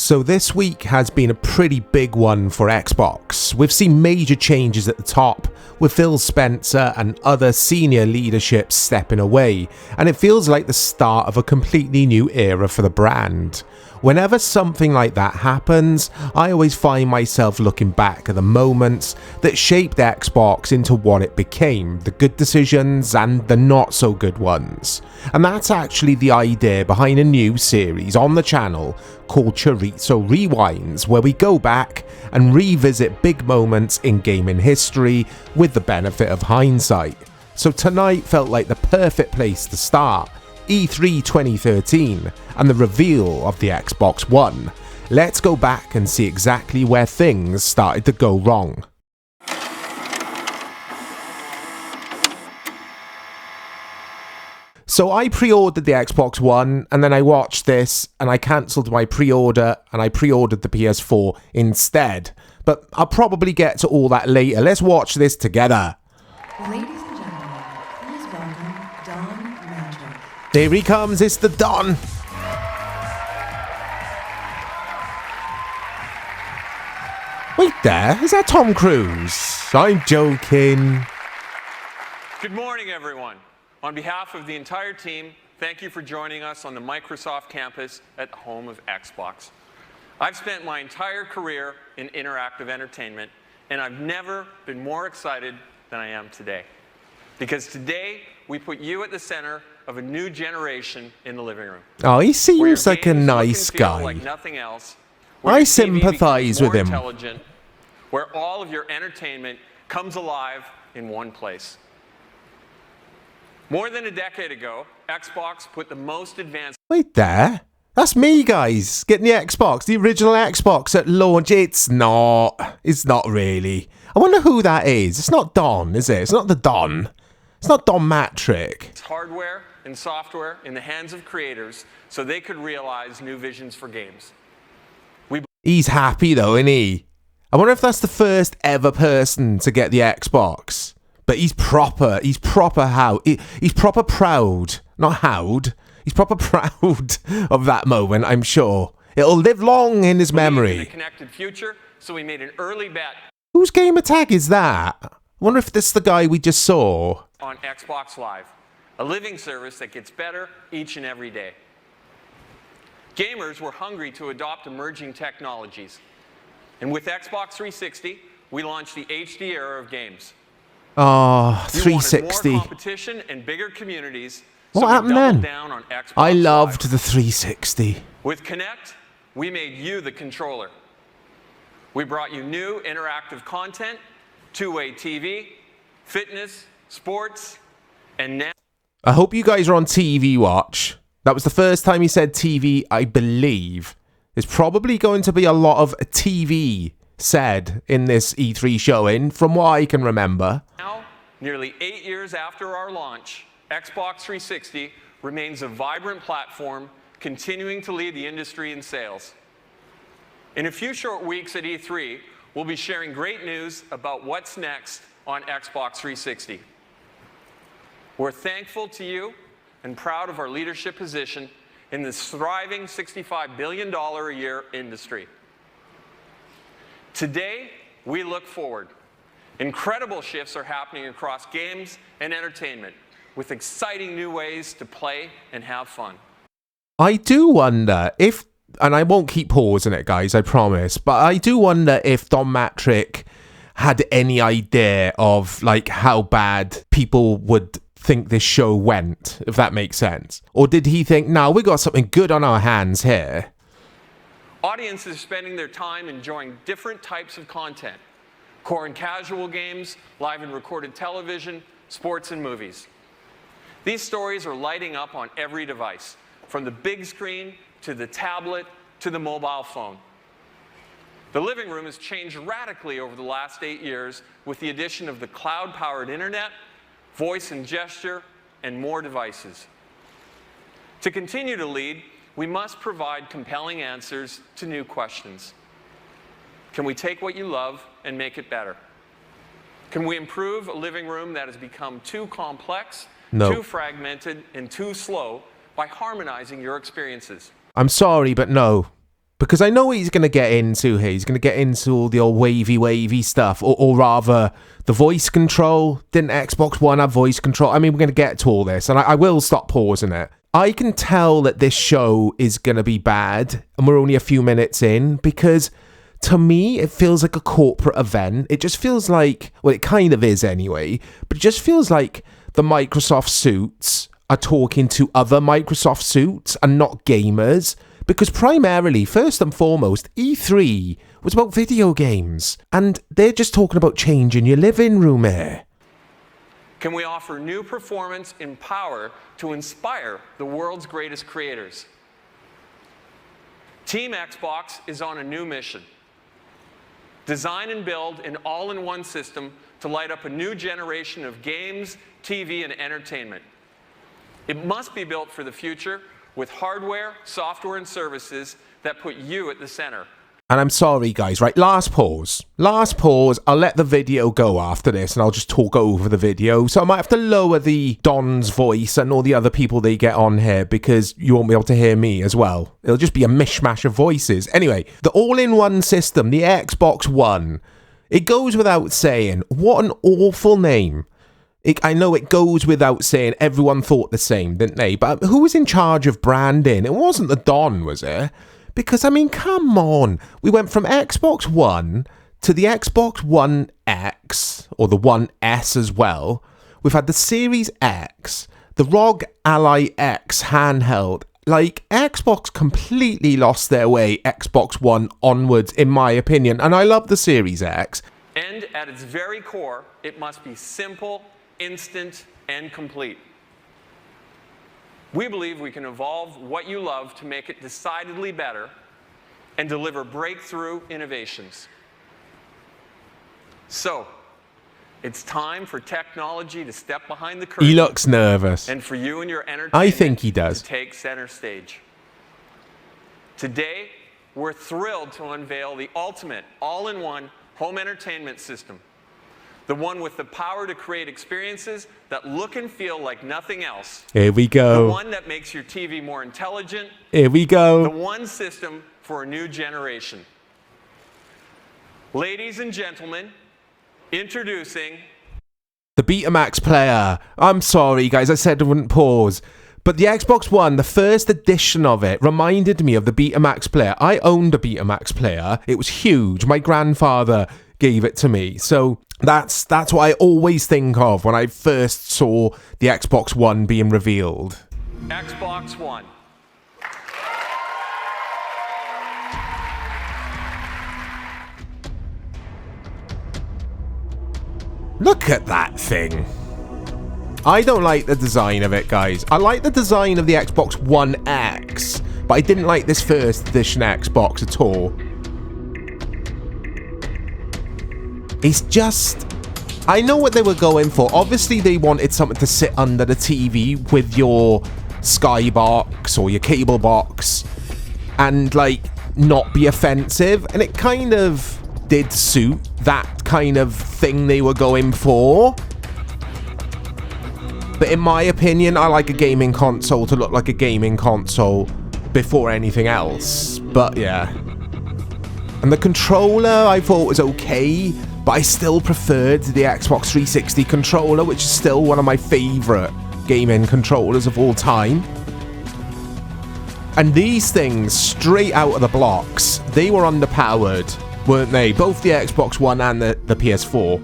So this week has been a pretty big one for Xbox. We've seen major changes at the top, with Phil Spencer and other senior leadership stepping away, and it feels like the start of a completely new era for the brand. Whenever something like that happens, I always find myself looking back at the moments that shaped Xbox into what it became, the good decisions and the not so good ones. And that's actually the idea behind a new series on the channel called Chorizo Rewinds, where we go back and revisit big moments in gaming history with the benefit of hindsight. So tonight felt like the perfect place to start. E3 2013 and the reveal of the Xbox One. Let's go back and see exactly where things started to go wrong. So I pre-ordered the Xbox One and then I watched this and I cancelled my pre-order and I pre-ordered the PS4 instead. But I'll probably get to all that later. Let's watch this together. Ladies and gentlemen, please welcome Don Magic. There he comes, it's the Don. Wait there, is that Tom Cruise? I'm joking. Good morning, everyone. On behalf of the entire team, thank you for joining us on the Microsoft campus at the home of Xbox. I've spent my entire career in interactive entertainment, and I've never been more excited than I am today. Because today, we put you at the center of a new generation in the living room. Oh, he seems like a nice guy. Like nothing else, I sympathize with him. Where all of your entertainment comes alive in one place. More than a decade ago, Xbox put the most advanced... Wait there. That's me, guys. Getting the Xbox, the original Xbox at launch. It's not really. I wonder who that is. It's not Don, is it? It's not the Don. It's not Don Matrick. It's hardware and software in the hands of creators so they could realize new visions for games. He's happy though, isn't he? I wonder if that's the first ever person to get the Xbox. But he's proper proud. Not howd. He's proper proud of that moment, I'm sure. It'll live long in his memory. In a connected future, so we made an early bet. Whose gamer tag is that? I wonder if this is the guy we just saw. On Xbox Live, a living service that gets better each and every day. Gamers were hungry to adopt emerging technologies. And with Xbox 360, we launched the HD era of games. Oh, 360. You wanted more competition and bigger communities. What happened then? Down on Xbox I loved Live. the 360. With Kinect, we made you the controller. We brought you new interactive content, two-way TV, fitness, sports, and now... I hope you guys are on TV watch. That was the first time he said TV, I believe. There's probably going to be a lot of TV said in this E3 showing, from what I can remember. Now, nearly 8 years after our launch, Xbox 360 remains a vibrant platform, continuing to lead the industry in sales. In a few short weeks at E3, we'll be sharing great news about what's next on Xbox 360. We're thankful to you and proud of our leadership position in this thriving $65 billion a year industry. Today, we look forward. Incredible shifts are happening across games and entertainment, with exciting new ways to play and have fun. I do wonder if, and I won't keep pausing it, guys, I promise, but I do wonder if Don Matrick had any idea of like how bad people would think this show went, if that makes sense. Or did he think, no, we got something good on our hands here? Audiences are spending their time enjoying different types of content. Core and casual games, live and recorded television, sports and movies. These stories are lighting up on every device, from the big screen to the tablet to the mobile phone. The living room has changed radically over the last 8 years with the addition of the cloud-powered internet, voice and gesture, and more devices. To continue to lead, we must provide compelling answers to new questions. Can we take what you love and make it better? Can we improve a living room that has become too complex, too fragmented, and too slow by harmonizing your experiences? I'm sorry, but no. Because I know what he's going to get into here. He's going to get into all the old wavy stuff. Or rather, the voice control. Didn't Xbox One have voice control? I mean, we're going to get to all this. And I will stop pausing it. I can tell that this show is going to be bad. And we're only a few minutes in. Because to me, it feels like a corporate event. It just feels like... Well, it kind of is anyway. But it just feels like the Microsoft suits are talking to other Microsoft suits and not gamers. Because primarily, first and foremost, E3 was about video games. And they're just talking about changing your living room here. Can we offer new performance and power to inspire the world's greatest creators? Team Xbox is on a new mission. Design and build an all-in-one system to light up a new generation of games, TV, and entertainment. It must be built for the future, with hardware, software, and services that put you at the center. And I'm sorry, guys, right? Last pause. I'll let the video go after this, and I'll just talk over the video. So I might have to lower the Don's voice and all the other people they get on here, because you won't be able to hear me as well. It'll just be a mishmash of voices. Anyway, the all-in-one system, the Xbox One, it goes without saying, what an awful name. I know it goes without saying everyone thought the same, didn't they? But who was in charge of branding? It wasn't the Don, was it? Because, I mean, come on. We went from Xbox One to the Xbox One X, or the One S as well. We've had the Series X, the ROG Ally X handheld. Like, Xbox completely lost their way Xbox One onwards, in my opinion. And I love the Series X. And at its very core, it must be simple, instant, and complete. We believe we can evolve what you love to make it decidedly better and deliver breakthrough innovations. So, it's time for technology to step behind the curtain. He looks nervous. And for you and your entertainment I think he does. to take center stage. Today, we're thrilled to unveil the ultimate all-in-one home entertainment system. The one with the power to create experiences that look and feel like nothing else. Here we go. The one that makes your TV more intelligent. Here we go. The one system for a new generation. Ladies and gentlemen, introducing... the Betamax player. I'm sorry, guys. I said I wouldn't pause. But the Xbox One, the first edition of it, reminded me of the Betamax player. I owned a Betamax player. It was huge. My grandfather gave it to me. So that's what I always think of when I first saw the Xbox One being revealed. Xbox One. Look at that thing. I don't like the design of it, guys. I like the design of the Xbox One X, but I didn't like this first edition Xbox at all. It's just... I know what they were going for. Obviously, they wanted something to sit under the TV with your Skybox or your cable box and, like, not be offensive. And it kind of did suit that kind of thing they were going for. But in my opinion, I like a gaming console to look like a gaming console before anything else. But, yeah. And the controller, I thought was okay. But I still preferred the Xbox 360 controller, which is still one of my favourite gaming controllers of all time. And these things, straight out of the blocks, they were underpowered, weren't they? Both the Xbox One and the PS4.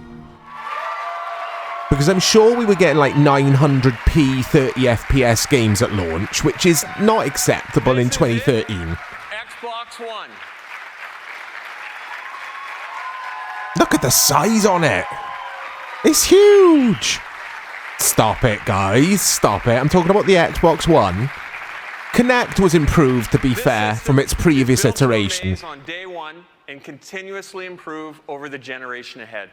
Because I'm sure we were getting like 900p 30 FPS games at launch, which is not acceptable in 2013. Xbox One. Look at the size on it. It's huge. Stop it, guys. Stop it. I'm talking about the Xbox One. Kinect was improved, to be fair, from its previous iterations. On day one and continuously improve over the generation ahead.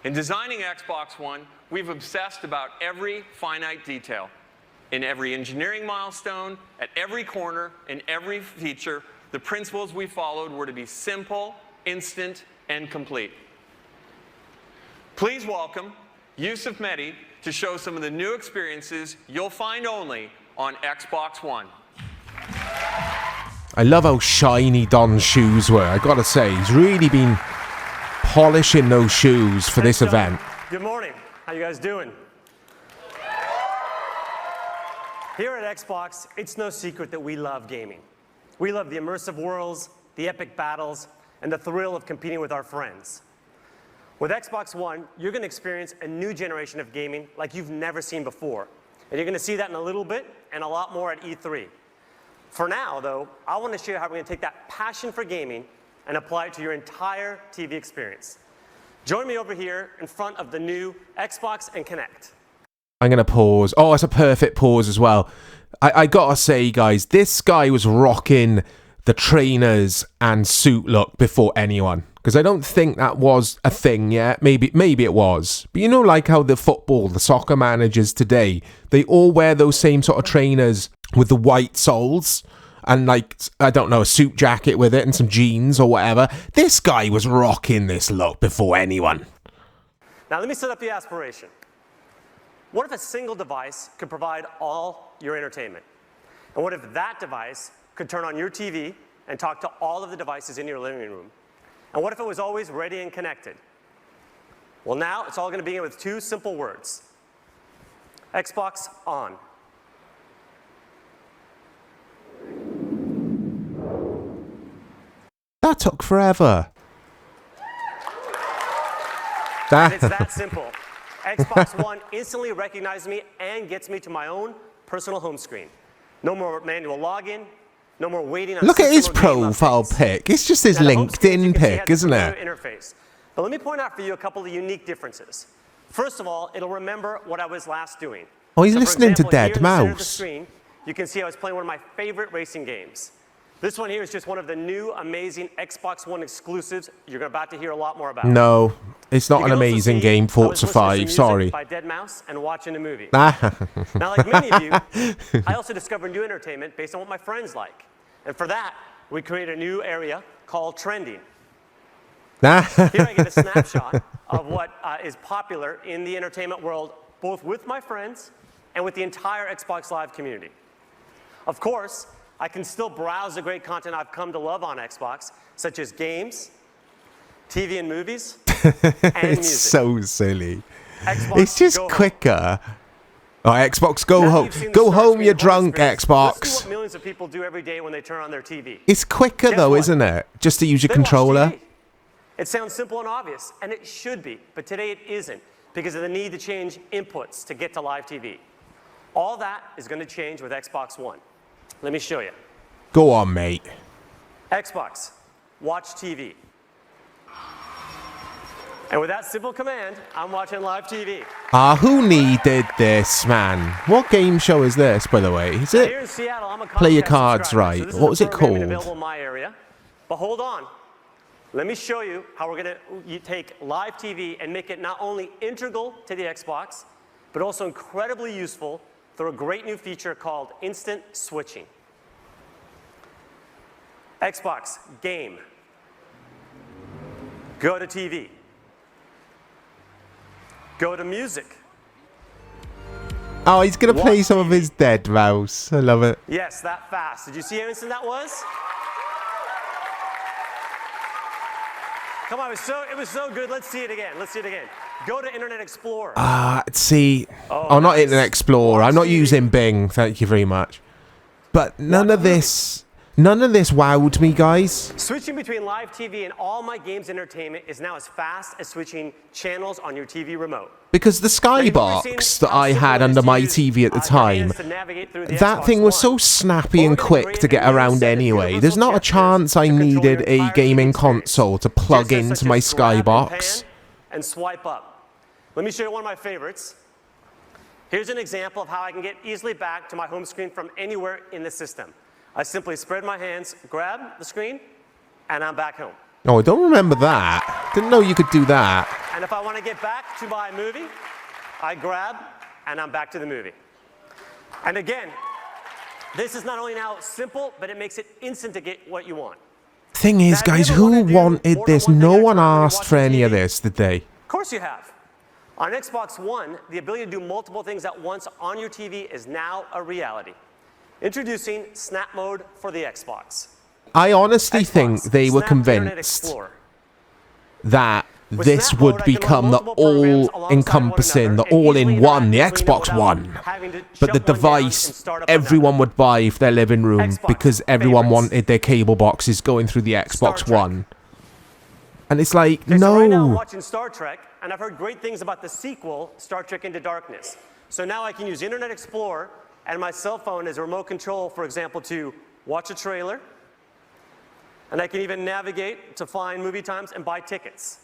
In designing Xbox One, we've obsessed about every finite detail. In every engineering milestone, at every corner, in every feature, the principles we followed were to be simple, instant, and complete. Please welcome Yusuf Mehdi to show some of the new experiences you'll find only on Xbox One. I love how shiny Don's shoes were. I gotta say, he's really been polishing those shoes for this event. Good morning. How you guys doing? Here at Xbox, it's no secret that we love gaming. We love the immersive worlds, the epic battles, and the thrill of competing with our friends. With Xbox One, you're going to experience a new generation of gaming like you've never seen before. And you're going to see that in a little bit and a lot more at E3. For now, though, I want to show you how we're going to take that passion for gaming and apply it to your entire TV experience. Join me over here in front of the new Xbox and Kinect. I'm going to pause. Oh, it's a perfect pause as well. I got to say, guys, this guy was rocking the trainers and suit look before anyone. Because I don't think that was a thing yet. Maybe it was. But you know, like how the soccer managers today, they all wear those same sort of trainers with the white soles. And like, I don't know, a suit jacket with it and some jeans or whatever. This guy was rocking this look before anyone. Now let me set up the aspiration. What if a single device could provide all your entertainment? And what if that device could turn on your TV and talk to all of the devices in your living room? And what if it was always ready and connected? Well, now it's all going to begin with two simple words. Xbox on. That took forever. And it's that simple. Xbox One instantly recognizes me and gets me to my own personal home screen. No more manual login, no more waiting on Look at his system or game profile updates. pic. It's just his Now, the home screen, you LinkedIn can see, pic, has isn't a it? familiar interface. But let me point out for you a couple of unique differences. First of all, it'll remember what I was last doing. Oh, he's So, for listening to example, here Dead in the center of the Mouse. screen, you can see I was playing one of my favorite racing games. This one here is just one of the new amazing Xbox One exclusives you're about to hear a lot more about. No, it's not You an can also amazing see game, I was Forza listening to 5, music sorry. by Dead Mouse and watching a movie. Ah. Now, like many of you, I also discovered new entertainment based on what my friends like. And for that, we created a new area called Trending. Here I get a snapshot of what is popular in the entertainment world, both with my friends and with the entire Xbox Live community. Of course, I can still browse the great content I've come to love on Xbox, such as games, TV and movies, and music. It's so silly. Xbox It's just Go Home. quicker. Oh, Xbox, go Now that home. you've seen the Go start home, screen you of home drunk, experience, Xbox. Listen to what millions of people do every day when they turn on their TV. It's quicker Guess though, what? isn't it? Just to use your They watch controller. TV. It sounds simple and obvious, and it should be, but today it isn't because of the need to change inputs to get to live TV. All that is going to change with Xbox One. Let me show you. Go on, mate. Xbox, watch TV. And with that simple command, I'm watching live TV. Who needed this, man? What game show is this, by the way? Is Now, it? here in Seattle, I'm a Play Your Comcast Cards subscriber, Right. so this is What the was it programming called? Available in my area. But hold on. Let me show you how we're going to take live TV and make it not only integral to the Xbox, but also incredibly useful through a great new feature called instant switching. Xbox, game. Go to TV. Go to music. Oh, he's going to play Watch some of his Dead Mouse. I love it. Yes, that fast. Did you see how instant that was? Come on, it was so good. Let's see it again. Let's see it again. Go to Internet Explorer. See. Oh, not nice. Internet Explorer. I'm Watch not TV. using Bing. Thank you very much. But none Watch of this wowed me, guys. Switching between live TV and all my games entertainment is now as fast as switching channels on your TV remote. Because the Now, you've already Skybox seen that how I simple had it is under to my use, TV at the time, commands to navigate through the that Xbox thing was One. so snappy Well, and we're gonna quick create to a get new around set of anyway. universal There's not a gestures chance I to control needed your a entire gaming TV experience. console to plug Gestures into such my as grab and Skybox. pan and swipe up. Let me show you one of my favorites. Here's an example of how I can get easily back to my home screen from anywhere in the system. I simply spread my hands, grab the screen, and I'm back home. Oh, I don't remember that. Didn't know you could do that. And if I want to get back to my movie, I grab and I'm back to the movie. And again, this is not only now simple, but it makes it instant to get what you want. Thing is, Now, have you guys, ever who wanted to do wanted more than this? one No thing at a one time when you're asked for watching any of TV? this, did they? Of course you have. On Xbox One, the ability to do multiple things at once on your TV is now a reality. Introducing Snap Mode for the Xbox. I honestly Xbox, think they were Snap Internet convinced Explorer. that With this Snap would Mode, I can become run the multiple programs alongside all-encompassing, one the another and all-in-one, the easily interact Xbox between them One. without having to But the shut one down and device start up everyone another. would buy for their living room Xbox because everyone favorites. wanted their cable boxes going through the Xbox Trek. One. And it's like, Okay, so right now I'm no. watching Star Trek, and I've heard great things about the sequel, Star Trek Into Darkness. So now I can use Internet Explorer and my cell phone as a remote control, for example, to watch a trailer. And I can even navigate to find movie times and buy tickets.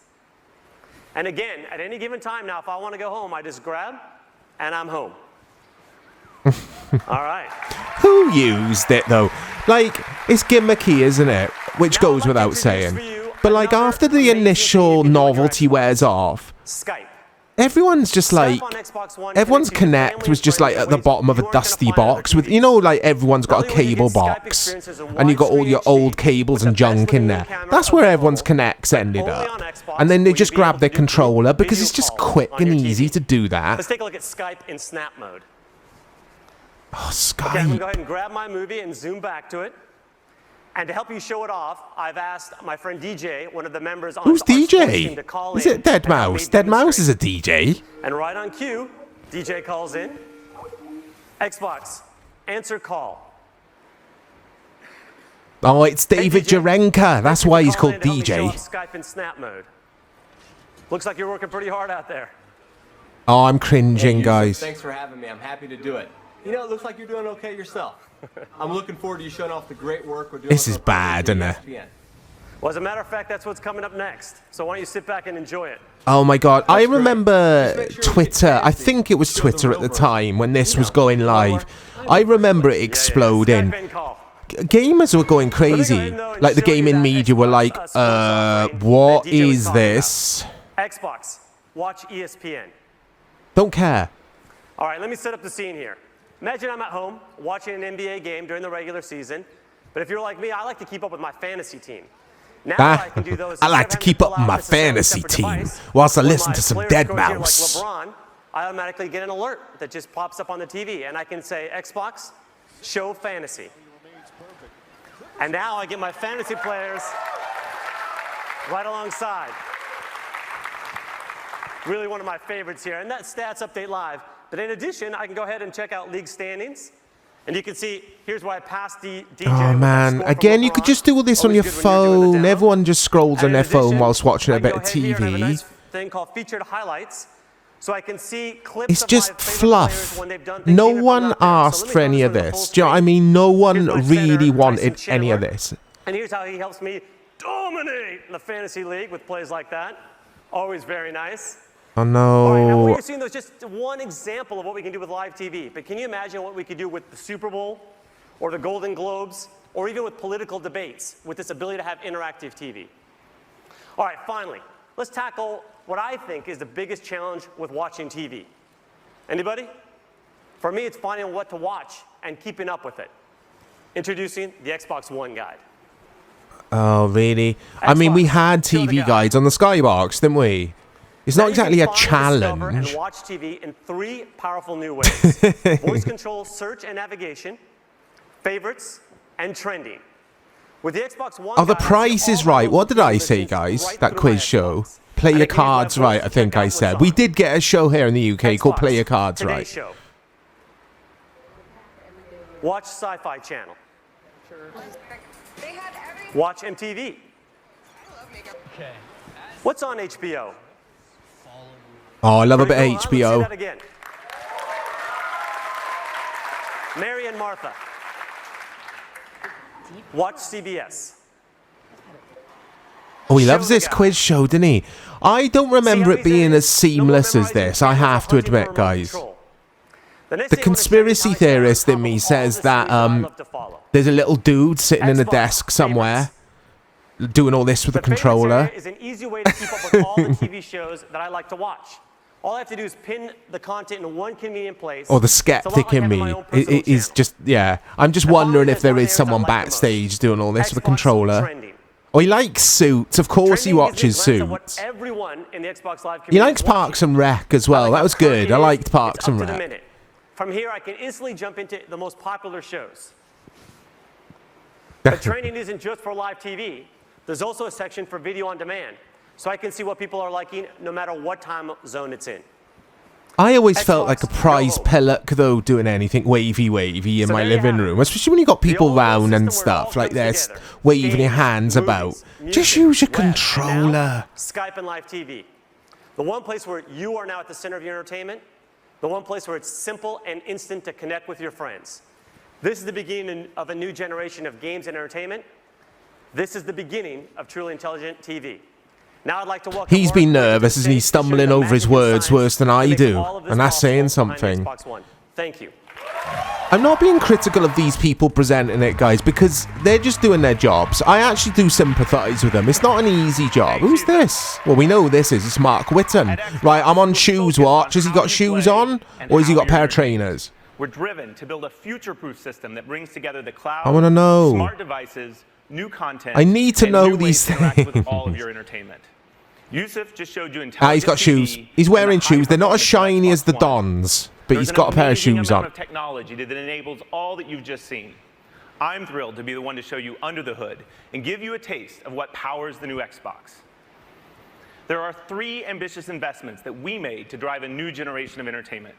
And again, at any given time now, if I want to go home, I just grab, and I'm home. All right. Who used it though? Like, it's gimmicky, isn't it? Which Now I'd goes like to without introduce saying. for you But like, another after the amazing thing you initial can do on your novelty Xbox. wears off, Skype. everyone's just like, Skype on Xbox One everyone's connects you to Connect family was and just like friends at the in ways bottom of you a aren't gonna dusty find on other box with, TVs. you know, like everyone's got a Not only will you cable get Skype box experiences in and you got all widescreen your HD old cables with and the best junk in video there. camera That's where everyone's available, Connects but ended only up. on Xbox And then they will you just be grab able their to do controller because video it's just calls quick on and your easy TV. to do that. Let's take a look at Skype in Snap mode. Oh, Okay, I'm going to go Skype. ahead and grab my movie and zoom back to it. And to help you show it off, I've asked my friend DJ, one of the members on Who's our sports team, DJ? to call Is in it Dead and help me Mouse? Dead Mouse is demonstrate. a DJ. And right on cue, DJ calls in. Xbox, answer call. Oh, it's David DJ. Jarenka. That's why he's Calling called in to help me show DJ. off Skype in Snap mode. Looks like you're working pretty hard out there. Oh, I'm cringing, Yusuf, guys. Thanks for having me. I'm happy to do it. You know, it looks like you're doing okay yourself. I'm looking forward to you showing off the great work we're doing. This with is our bad, partners isn't it? at ESPN. Well, as a matter of fact, that's what's coming up next. So why don't you sit back and enjoy it? Oh my god, I That's great. remember Just make sure you Twitter, get I fancy. think it was Show the Twitter at real the version. time when this You was know, going one live. more. I remember it Yeah, exploding. Skype in call. Gamers were going Let me go crazy. ahead, though, and Like the show you gaming that media were Xbox, like, sports offering what that DJ was is talking this? about. Xbox, watch ESPN. Don't care. All right, let me set up the scene here. Imagine I'm at home watching an NBA game during the regular season. But if you're like me, I like to keep up with my fantasy team. Now what I can do though is I like instead to of keep having up pull with out my necessarily a fantasy separate team device, whilst I when listen my to some players Dead go here Mouse. Like LeBron, I automatically get an alert that just pops up on the TV, and I can say, Xbox, show fantasy. And now I get my fantasy players right alongside. Really one of my favorites here. And that's Stats Update Live. But in addition, I can go ahead and check out league standings. And you can see, here's where I passed the DJ. Oh with that man, score from again, you could LeBron. just do all this on Always your good when you're doing the phone. demo. Everyone just scrolls And on in their phone addition, whilst watching I a can bit go of ahead here and have a TV. nice thing called featured highlights. So I can see clips It's of just my favorite fluff. players when they've done things No even from one out there. So asked let me for go any through of the full this. Do you know what I screen. mean? No one Here's my really center, wanted Tyson any of Chandler. this. And here's how he helps me dominate the fantasy league with plays like that. Always very nice. Oh All right, now what no. you're seeing though is just one example of what we can do with live TV. But can you imagine what we could do with the Super Bowl or the Golden Globes or even with political debates with this ability to have interactive TV? All right, finally, let's tackle what I think is the biggest challenge with watching TV. Anybody? For me, it's finding what to watch and keeping up with it. Introducing the Xbox One Guide. Oh really? I mean, we Xbox, had show the TV guy. guides on the Skybox, didn't we? It's Now not you can exactly a find, discover, challenge. and watch TV in 3 powerful new ways. Voice control, search and navigation, favorites, and trending. With the Xbox One Oh, the Guide, price all is the right. What did I listings say, guys? right That through quiz my show. Xbox. Play And your I can use my cards voice right, to I think check out I what's said. on. We did get a show here in the UK called Xbox, Play Your Cards Today Right. Show. Watch Sci-Fi Channel. Watch MTV. What's on HBO? Oh, I love a bit Pretty of cool, huh? Let's see HBO. that again. Mary and Martha. Watch CBS. Oh, he Show loves the this guy. quiz show, doesn't he? I don't remember See how it he's being in? as seamless No more as this, memorizing I tables or have to hunting for admit, remote guys. control. The next The thing I'm gonna show you conspiracy is how to stay on theorist in top me of all says the that series I love to follow. there's a little dude sitting in a Xbox desk somewhere favorites. doing all this with a The favorites controller. area is an easy way to keep up with all the TV shows that I like to watch. All I have to do is pin the content in one convenient place. Or the It's a lot skeptic like in having me my own personal is channel. just, yeah. I'm just The wondering following if is there one of is the areas I someone like the most. backstage doing all this with a Xbox controller. Trending. Oh, he likes Suits. Of course he Trending watches gives me a glance at Suits. what everyone in the Xbox Live He community likes is watching. Parks and Rec as well. I like That how was current good. it I is. liked Parks It's and up to the Rec. minute. From here, I can instantly jump into the most popular shows. But training isn't just for live TV. There's also a section for video on demand, so I can see what people are liking no matter what time zone it's in. I always felt like a Xbox prize Go. pillock, though, doing anything wavy in So my there you living have it. room, especially when you got people The all-new round and system where it all stuff like comes this, together. waving your Games, hands movies, about. music, Just use your web, and now controller. Skype and live TV. The one place where you are now at the center of your entertainment. The one place where it's simple and instant to connect with your friends. This is the beginning of a new generation of games and entertainment. This is the beginning of truly intelligent TV. Now I'd like to welcome He's Mark been Gray to the nervous, isn't he? stage to show Stumbling the over his magic and words science worse than that I makes do. all of this And that's saying possible behind something. Xbox One. Thank you. I'm not being critical of these people presenting it, guys, because they're just doing their jobs. I actually do sympathise with them. It's not an easy job. Who's this? Well, we know who this is. It's Mark Whitten. Right, I'm on shoes watch. Has he got shoes on? Or has he got a pair of trainers? We're driven to build a future-proof system that brings together the cloud, I wanna know. smart devices, new content. I need to and know new ways these to interact with all of things. your entertainment. Yusuf just showed you Ah, intelligent he's got shoes. TV He's and wearing the shoes. They're not as high-performance shiny as the Xbox One. Dons, but There's he's an got a pair of amazing shoes amount on. of technology that enables all that you've just seen. I'm thrilled to be the one to show you under the hood and give you a taste of what powers the new Xbox. There are 3 ambitious investments that we made to drive a new generation of entertainment.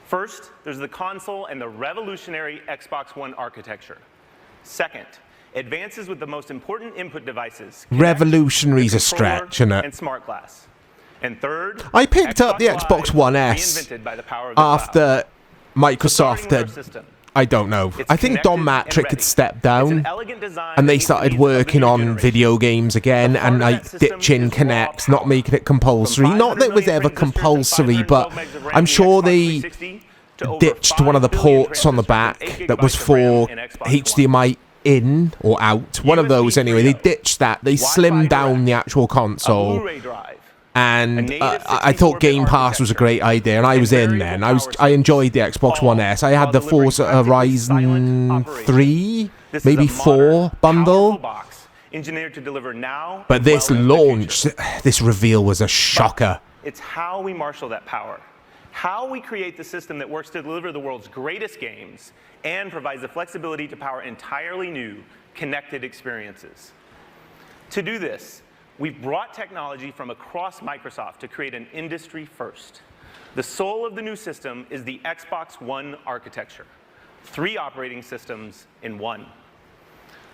First, there's the console and the revolutionary Xbox One architecture. Second, advances with the most important input devices. Kinect, Revolutionary's the a stretch, innit? And smart glass. And third, I picked up the Live, Xbox One S reinvented by the power of the cloud. after Microsoft Starting with our had, system. I don't know. It's I think Don connected and Matrick had ready. stepped It's down an elegant design and that they meets the started needs of the working new on generation. video games again The heart and of like that system ditching is raw Kinect, not power. making it compulsory. From Not that it was 500 ever million transistors to compulsory, 512 but megs of RAM I'm in the sure Xbox they 360 to over ditched 5 one of the billion ports on the transistors back with 8 that was gigabytes of RAM for in Xbox HDMI in or out. One of those USB anyway. They 3.0, ditched that. They Wi-Fi slimmed down direct, the actual a console. Blu-ray drive, And native I thought 64-bit Game Pass was a great idea, and I and was in variable then. power I enjoyed the Xbox all One S. I had while the delivering Forza practically silent Horizon operation. 3, This maybe is a 4 modern, bundle. powerful box engineered to deliver now But as this well as the launch, future. this reveal was a shocker. It's how we marshal that power, how we create the system that works to deliver the world's greatest games and provides the flexibility to power entirely new, connected experiences. To do this, we've brought technology from across Microsoft to create an industry first. The soul of the new system is the Xbox One architecture, 3 operating systems in one.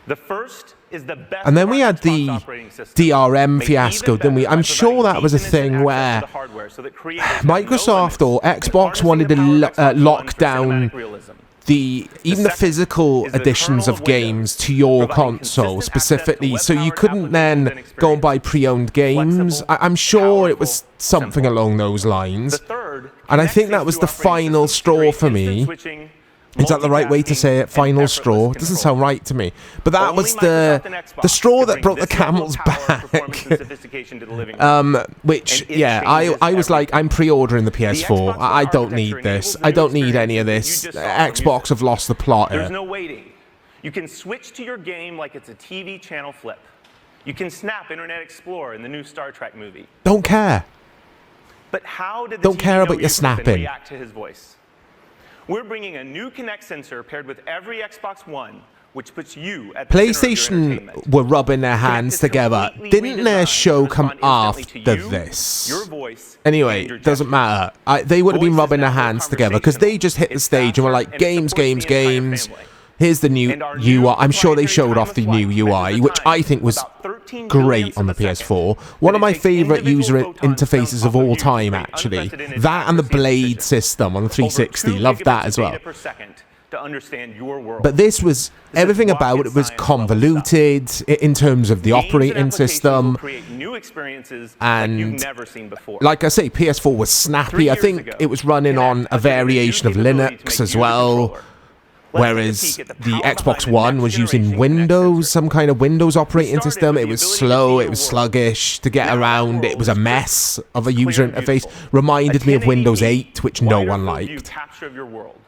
The first is the best. And then we had the DRM Made fiasco, even didn't we? better I'm by sure providing that was a deep thing instant where access to the hardware so that creators have no Microsoft limits or when Xbox harnessing wanted the to power of Xbox One lock for down cinematic realism. even the second physical is the editions kernel of of Windows, games to your providing console consistent specifically, access to so you web-powered couldn't then applications and go and buy experiences. pre-owned games. Flexible, I'm sure it was powerful, something simple. along those lines. The third And I connects think that these was two the operating final systems to straw create for instant me. switching, Is that the right way to say it? multitasking, Final and straw? effortless Doesn't control. sound right to me. But that Only was the Microsoft and Xbox straw can that bring broke the this level of camel's power, performance, and back. sophistication to the living room. Which, And it yeah, changes I was like, everything. I'm pre-ordering the The PS4. Xbox One I don't need architecture this. enables I don't new need any of experiences this. that you just saw from Xbox music. have lost the plot There's here. no waiting. You can switch to your game like it's a TV channel flip. You can snap Internet Explorer in the new Star Trek movie. Don't care. But how did the Don't TV care know about your Yusuf and snapping. react to his voice? We're bringing a new Kinect sensor paired with every Xbox One, which puts you at the center of your PlayStation entertainment. were rubbing their Kinect hands is together. completely Didn't their redesigned show to come respond instantly after to you, this? your voice, Anyway, and your doesn't gesture. matter. They would have been Voice is rubbing their now more hands together because they just hit the It's stage and were faster like, and games, supports games, the entire games. family. Here's the new And our new UI. I'm sure they proprietary showed off the time-of-flight new UI, measures which the I time think was about 13 great billionths on the of a second. PS4. One of But my it takes favorite user individual photons interfaces bounced of off all you time, to create actually. unprecedented That and the accuracy and Blade precision. system on the 360. Over 2 Loved that gigabits as of well. data per second to understand your world. But this was, This is everything rocket about it was science level convoluted in terms of the Games and operating applications will system. create new experiences And like you've never seen before. Like I say, PS4 was 3 snappy. I years think ago, it was running Kinect on a unveiled new variation of capability to Linux make as you the well. controller. Let's take a Whereas peek at the power behind Xbox the One next was using generation Kinect Windows, sensor. some kind of Windows operating started system. with It the was ability to slow, see it your was world. sluggish to get Now that around. world It was a is mess crisp, of a clear user and interface. beautiful. Reminded A me of Windows 1080p 8, which no wider one field view liked. capture of your world.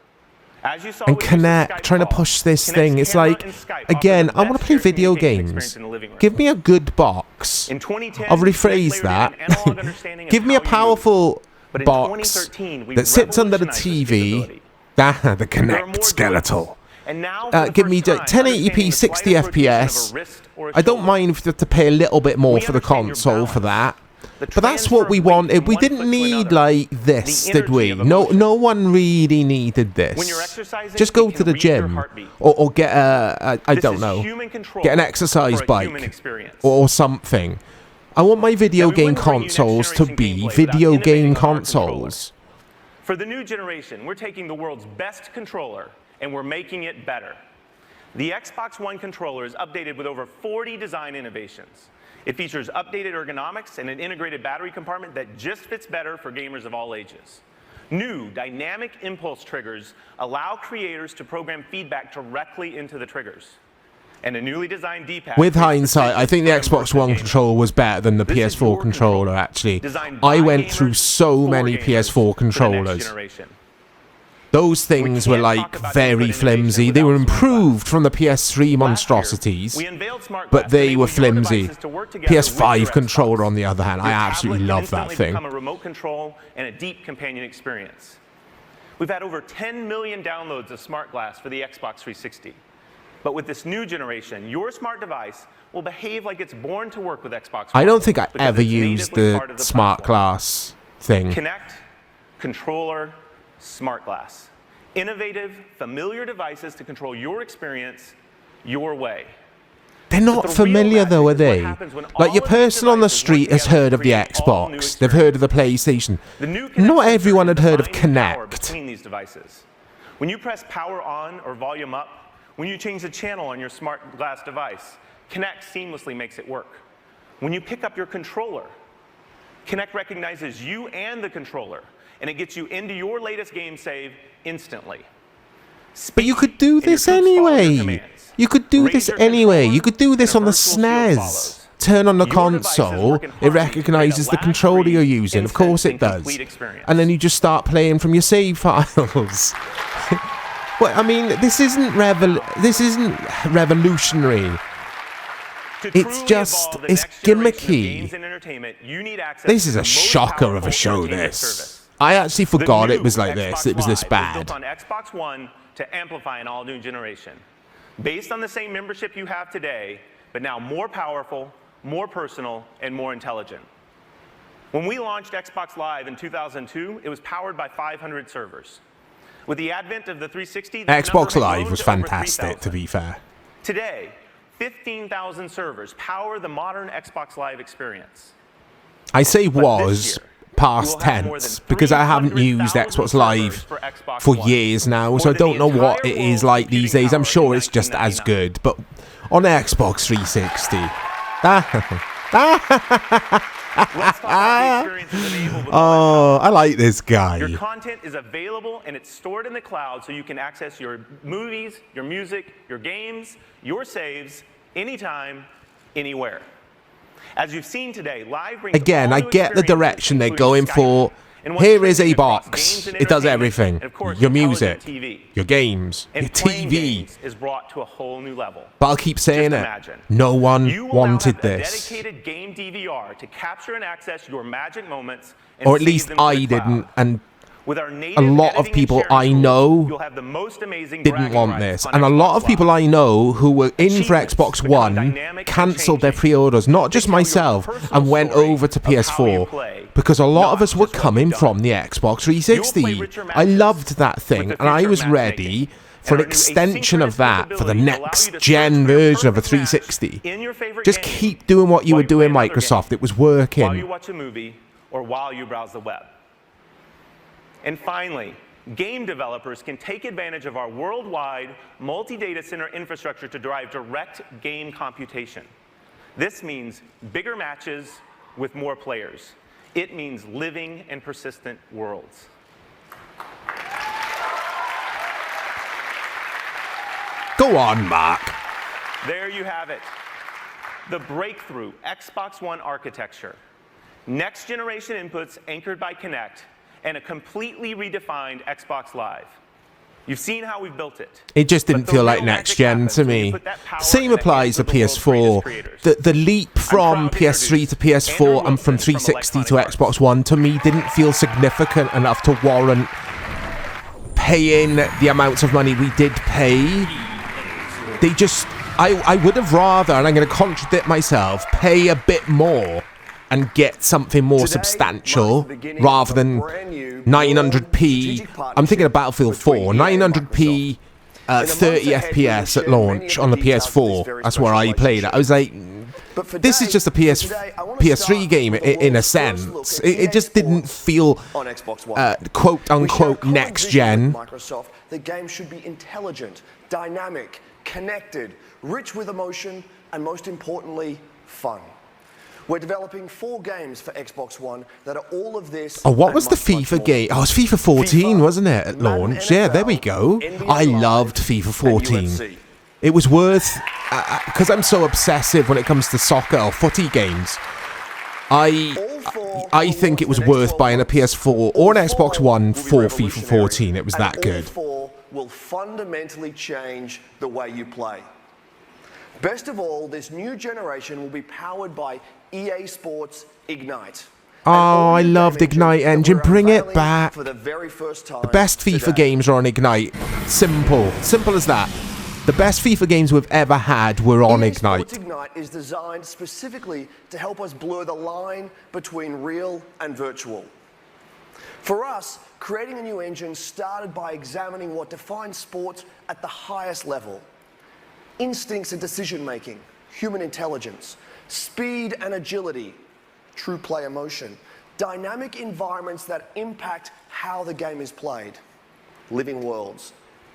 As you saw And with Yusuf's Kinect, Skype trying to call, push this Kinect's thing. It's camera like, and Skype offer again, the I want to best play shared video communication games. experience in the living room. Give me a good box. In 2010, I'll Kinect rephrase layered that. in an analog understanding of Give me how a you move. powerful But in box 2013, we that sits under the revolutionized this TV. capability. The There are more Kinect skeletal. joints And now, for the give me first time, 1080p, 60 understanding the FPS. slightest rotation of a wrist or a I don't shoulder. mind if you have to pay a little bit more We for the understand your console for balance. that. The But that's transfer what we of weight wanted. from We one foot didn't to need another. like this, The did energy we? of No, emotion. no one really needed this. When you're exercising, Just go it to can the read your gym heartbeat. or get a I This don't is know, human control get an exercise for a bike human experience. or something. I want my video Now, we game wouldn't bring you next consoles to generation be gameplay video without game innovating on our consoles. For the new generation, we're taking the world's best controller and we're making it better. The Xbox One controller is updated with over 40 design innovations. It features updated ergonomics and an integrated battery compartment that just fits better for gamers of all ages. New dynamic impulse triggers allow creators to program feedback directly into the triggers. And a newly designed D-pad. With creates hindsight, I think the precision for Xbox One immersive gaming. controller was better than the This is PS4 your controller, controller, actually. designed I by went gamers through so for many gamers PS4 for the next controllers. generation. Those things were can't like talk about very input flimsy. innovation They were without smart improved glass. from the PS3 Last year, monstrosities, we unveiled smart but glass they to were enable your flimsy. devices to work together with your PS5 Xbox. controller, on the other hand, I Your absolutely tablet can love that instantly thing. become a remote control and a deep companion experience. We've had over 10 million downloads of Smart Glass for the Xbox 360. But with this new generation, your smart device will behave like it's born to work with Xbox One. I don't think I because ever it's used natively the part of the smart platform. glass thing. Connect, controller, Smart Glass. Innovative, familiar devices to control your experience your way. They're not the real familiar magic though, are is what they? happens when Like all your of these person on the devices work street has together to heard of the create all new Xbox. They've heard of the PlayStation. The new Kinect Not sensor everyone is had heard of the binding power Connect. between these devices. When you press power on or volume up, when you change the channel on your smart glass device, Kinect seamlessly makes it work. When you pick up your controller, Kinect recognizes you and the controller, and it gets you into your latest game save instantly. But you could do And your this troops follow your anyway. commands. You could do Raise this your anyway. controller, You could do this and on a the virtual shield SNES. follows. Turn on the Your devices console, work in it harmony to recognizes create the a controller you're lag-free, using. Of course instant, it and does. complete experience. And then you just start playing from your save files. Well, I mean, this isn't revolutionary. To It's truly just- evolve the it's next generation of gimmicky. games and entertainment, you need access This to is the a most shocker of a powerful show, entertainment this. service. I actually The forgot it new was like Xbox this. It was this Live is bad. built on Xbox One to amplify an all-new generation. Based on the same membership you have today, but now more powerful, more personal, and more intelligent. When we launched Xbox Live in 2002, it was powered by 500 servers. With the advent of the 360, that number Xbox had Live grown was to over fantastic, to 3,000. be fair. Today, 15,000 servers power the modern Xbox Live experience. I say But this was year, past we'll have more than tense because I haven't used 300,000 Xbox Live servers for Xbox for One. years now, More so I than don't the know what entire it is world's like these computing days. I'm power sure in it's just as 1999. good, but on Xbox 360. Let's talk about the experiences enabled with Oh, I like this guy. Your content is available and it's stored in the cloud so you can access your movies, your music, your games, your saves, anytime, anywhere. As you've seen today, Live brings Again, all I new get the experiences, direction they're including going Skype, for. and what's Here is a trending across box. games and It does entertainment, everything. and of course, Your intelligent music, TV. your games, And your playing TV. games is brought to a whole new level. But I'll keep saying Just it. imagine. No one You will wanted now have this. a dedicated game DVR to capture and access your magic moments, and Or at save least them to I the cloud. didn't, and With our native a lot of editing and people sharing I tools, know you'll have the most amazing didn't bragging want rights this. on And a lot of Xbox people Live. I know who were in for Achievements Xbox become One dynamic and cancelled their changing. pre-orders, not just They tell your myself, personal and went story over to of how you PS4 play, because a lot of not us were just what coming you've done. from the Xbox 360. You'll play richer I matches loved that with thing, the and I future was of matchmaking. ready for an And our new extension of asynchronous that for the capability will allow you next to search gen for your version of the perfect match 360. in your favorite Just game keep doing what you while were doing, play another Microsoft. game, It was while you working. watch a movie, or while you browse the web. And finally, game developers can take advantage of our worldwide multi-data center infrastructure to drive direct game computation. This means bigger matches with more players. It means living and persistent worlds. Go on, Mark. There you have it. The breakthrough Xbox One architecture. Next generation inputs anchored by Kinect, and a completely redefined Xbox Live. You've seen how we've built it. It just But didn't the feel real like magic next gen happens to when you me. put that power Same in the applies hands to of the world's greatest PS4. creators. The leap from proud to PS3 to introduce PS4 Andrew and from Wilson from 360 to Electronic Xbox One to me didn't feel significant enough to warrant paying the amounts of money we did pay. They just, I would have rather, and I'm going to contradict myself, pay a bit more and get something more substantial rather than 900p. I'm thinking of Battlefield 4, 900p, 30 FPS at launch on the PS4. That's where I played it. I was like, this is just a PS3 game in a sense. It just didn't feel quote unquote next gen. Microsoft, the game should be intelligent, dynamic, connected, rich with emotion, and most importantly, fun. We're developing 4 games for Xbox One that are all of this. Oh, what was the FIFA game? Oh, it was FIFA 14, wasn't it, at launch? Yeah, there we go. I loved FIFA 14. It was worth, because I'm so obsessive when it comes to soccer or footy games, I think it was worth buying a PS4 or an Xbox One for FIFA 14. It was that good. All 4 will fundamentally change the way you play. Best of all, this new generation will be powered by EA Sports Ignite. Oh, I loved Ignite engine. Bring it back. For the very first time. The best FIFA games are on Ignite. Simple. Simple as that. The best FIFA games we've ever had were on Ignite. Ignite is designed specifically to help us blur the line between real and virtual. For us, creating a new engine started by examining what defines sports at the highest level. Instincts and decision-making, human intelligence, speed and agility, true play emotion, dynamic environments that impact how the game is played, living worlds.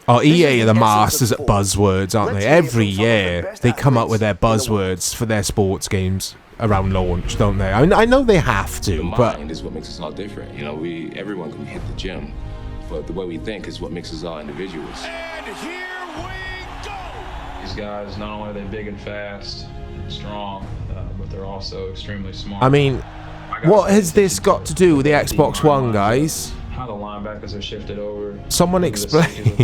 Oh, EA are the masters at buzzwords, aren't they? Every year they come up with their buzzwords for their sports games around launch, don't they? I mean, I know they have to, but mind is what makes us all different. You know, everyone can hit the gym, but the way we think is what makes us all individuals. And here we go. These guys, not only are they big and fast, and strong, but they're also extremely smart. I mean, what has this got to do with the Xbox One, guys? How the linebackers are shifted over. Someone explain.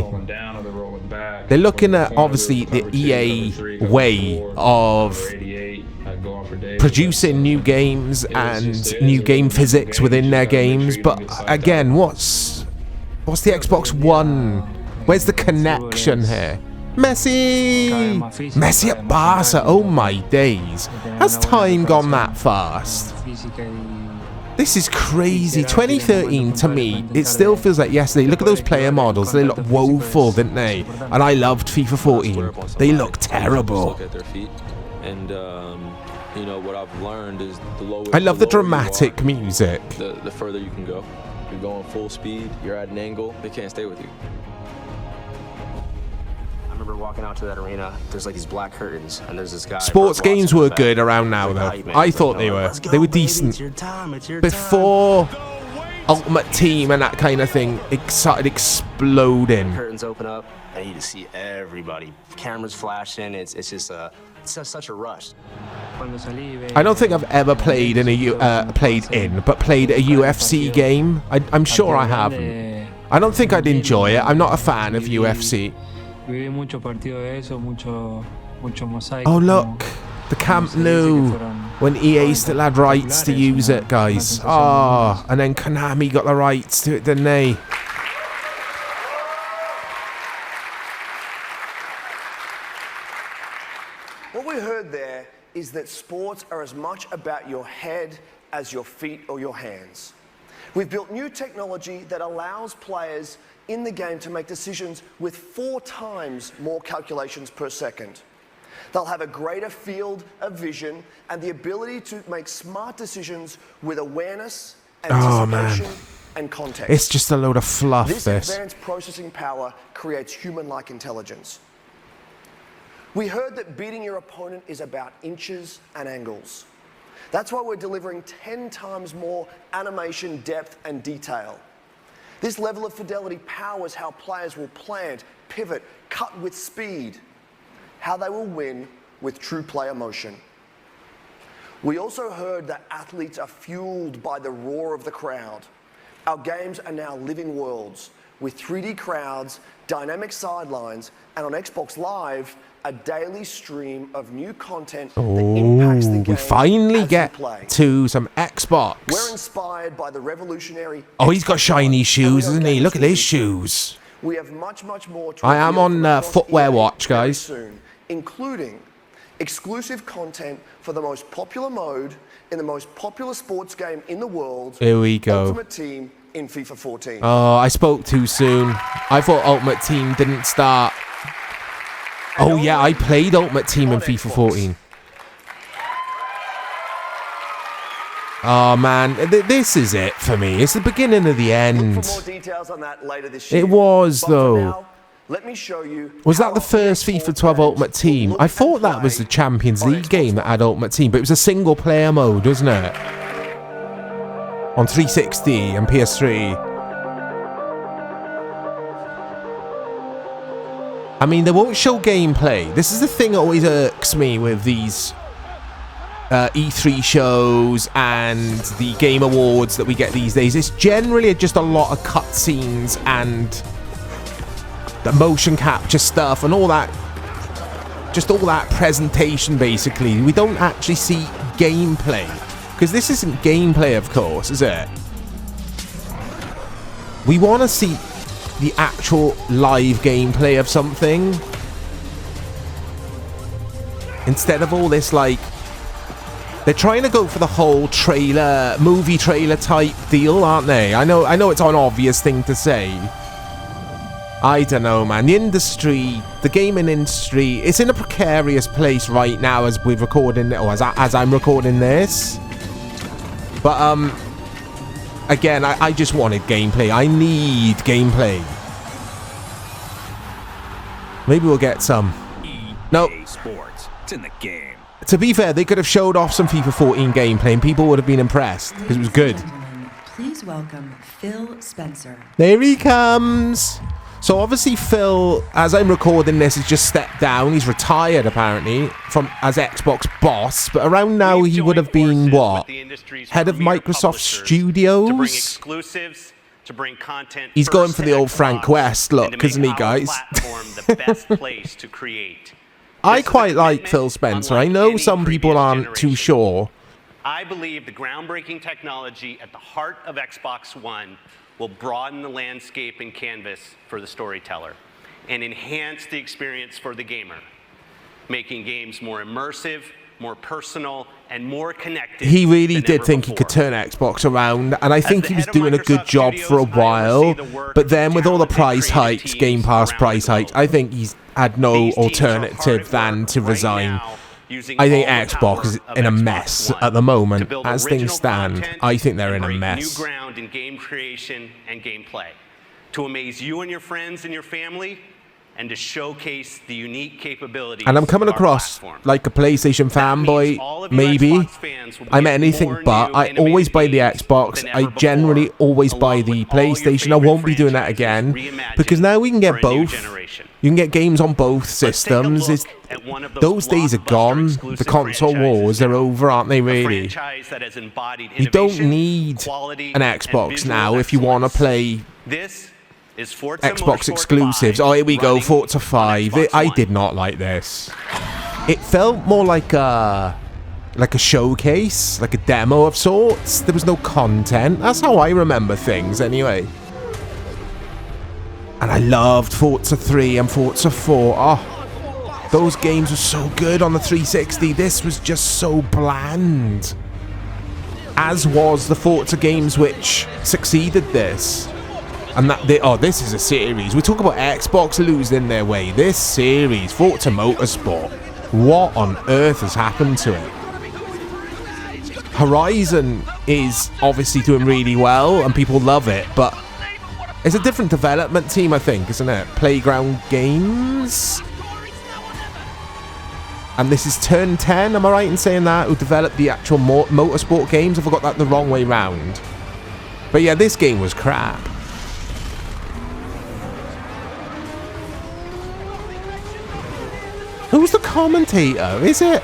They're looking at, obviously, the EA way of producing new games and new game physics within their games. But again, what's the Xbox One? Where's the connection here? Messi at Barca. Oh my days. Has time gone that fast? This is crazy. 2013 to me, it still feels like yesterday. Look at those player models. They look woeful, didn't they? And I loved FIFA 14. They look terrible. And you know what I've learned is I love the dramatic music. The further you can go. You're going full speed. You're at an angle. They can't stay with you. I remember walking out to that arena, there's like these black curtains, and there's this guy. Sports games were good around now, though. I thought they were. They were decent. Before Ultimate Team and that kind of thing, it started exploding. Curtains open up, and you just see everybody. Cameras flashing. It's just such a rush. I don't think I've ever played in played a UFC game. I'm sure I haven't. I don't think I'd enjoy it. I'm not a fan of UFC. Oh look, the Camp Nou, when EA still had rights to use it, guys. Oh, and then Konami got the rights to it, didn't they? What we heard there is that sports are as much about your head as your feet or your hands. We've built new technology that allows players in the game to make decisions with 4 times more calculations per second. They'll have a greater field of vision and the ability to make smart decisions with awareness, anticipation, and context. It's just a load of fluff, this advanced processing power creates human-like intelligence. We heard that beating your opponent is about inches and angles. That's why we're delivering 10 times more animation, depth, and detail. This level of fidelity powers how players will plant, pivot, cut with speed, how they will win with true play emotion. We also heard that athletes are fueled by the roar of the crowd. Our games are now living worlds with 3D crowds, dynamic sidelines, and on Xbox Live, a daily stream of new content that impacts the game. We finally get to some Xbox. We're inspired by the revolutionary. Oh, he's got shiny shoes, isn't he? Look at his shoes. We have much more to I am reveal on from across footwear EA watch, very guys. soon, including exclusive content for the most popular mode in the most popular sports game in the world. Here we go. Ultimate Team in FIFA 14. Oh, I spoke too soon. I thought Ultimate Team didn't start. Oh yeah, I played Ultimate Team in FIFA 14. Oh man, this is it for me. It's the beginning of the end. Look for more details on that later this year. It was, But for though. now, let me show you. Was that the first FIFA 12 Ultimate Team? I thought that was the Champions League game that had Ultimate Team, but it was a single player mode, wasn't it? On 360 and PS3. I mean, they won't show gameplay. This is the thing that always irks me with these E3 shows and the Game Awards that we get these days. It's generally just a lot of cutscenes and the motion capture stuff and all that. Just all that presentation, basically. We don't actually see gameplay. Because this isn't gameplay, of course, is it? We want to see the actual live gameplay of something. Instead of all this, like... They're trying to go for the whole trailer, movie trailer type deal, aren't they? I know it's an obvious thing to say. I don't know, man. The industry, the gaming industry, it's in a precarious place right now as we're recording, or as I'm recording this. But, again, I just wanted gameplay. I need gameplay. Maybe we'll get some. No. Sports. It's in the game. To be fair, they could have showed off some FIFA 14 gameplay and people would have been impressed because it was good. Please welcome Phil Spencer. There he comes. So obviously Phil, as I'm recording this, has just stepped down. He's retired apparently as Xbox boss, but around now he would have been what? Head of Microsoft Studios? To bring exclusives, to bring content. He's going for the old Frank West look, isn't he, guys? Platform the best place to create. I quite like Phil Spencer. I know some people aren't too sure. I believe the groundbreaking technology at the heart of Xbox One will broaden the landscape and canvas for the storyteller and enhance the experience for the gamer, making games more immersive, more personal, and more connected. He really did think he could turn Xbox around, and I think he was doing a good job for a while, but then with all the price hikes, Game Pass price hikes, I think he's had no alternative than to resign. I think Xbox is in a mess at the moment. As things stand, I think they're in a mess. New ground in game creation and gameplay to amaze you and your friends and your family, and to showcase the unique capabilities. And I'm coming across like a PlayStation fanboy, maybe. I'm anything but. I always buy the Xbox. I generally always buy the PlayStation. I won't be doing that again because now we can get both. You can get games on both systems. Those days are gone. The console wars are over, aren't they, really? You don't need an Xbox now if you want to play Xbox exclusives. Oh, here we go, Forza 5. I did not like this. It felt more like a showcase, like a demo of sorts. There was no content. That's how I remember things, anyway. And I loved Forza 3 and Forza 4. Oh, those games were so good on the 360. This was just so bland. As was the Forza games which succeeded this. And this is a series. We talk about Xbox losing their way. This series, Forza Motorsport, what on earth has happened to it? Horizon is obviously doing really well and people love it, but it's a different development team, I think, isn't it? Playground Games? And this is Turn 10, am I right in saying that? Who developed the actual motorsport games? Have I got that the wrong way round? But yeah, this game was crap. Who's the commentator? Is it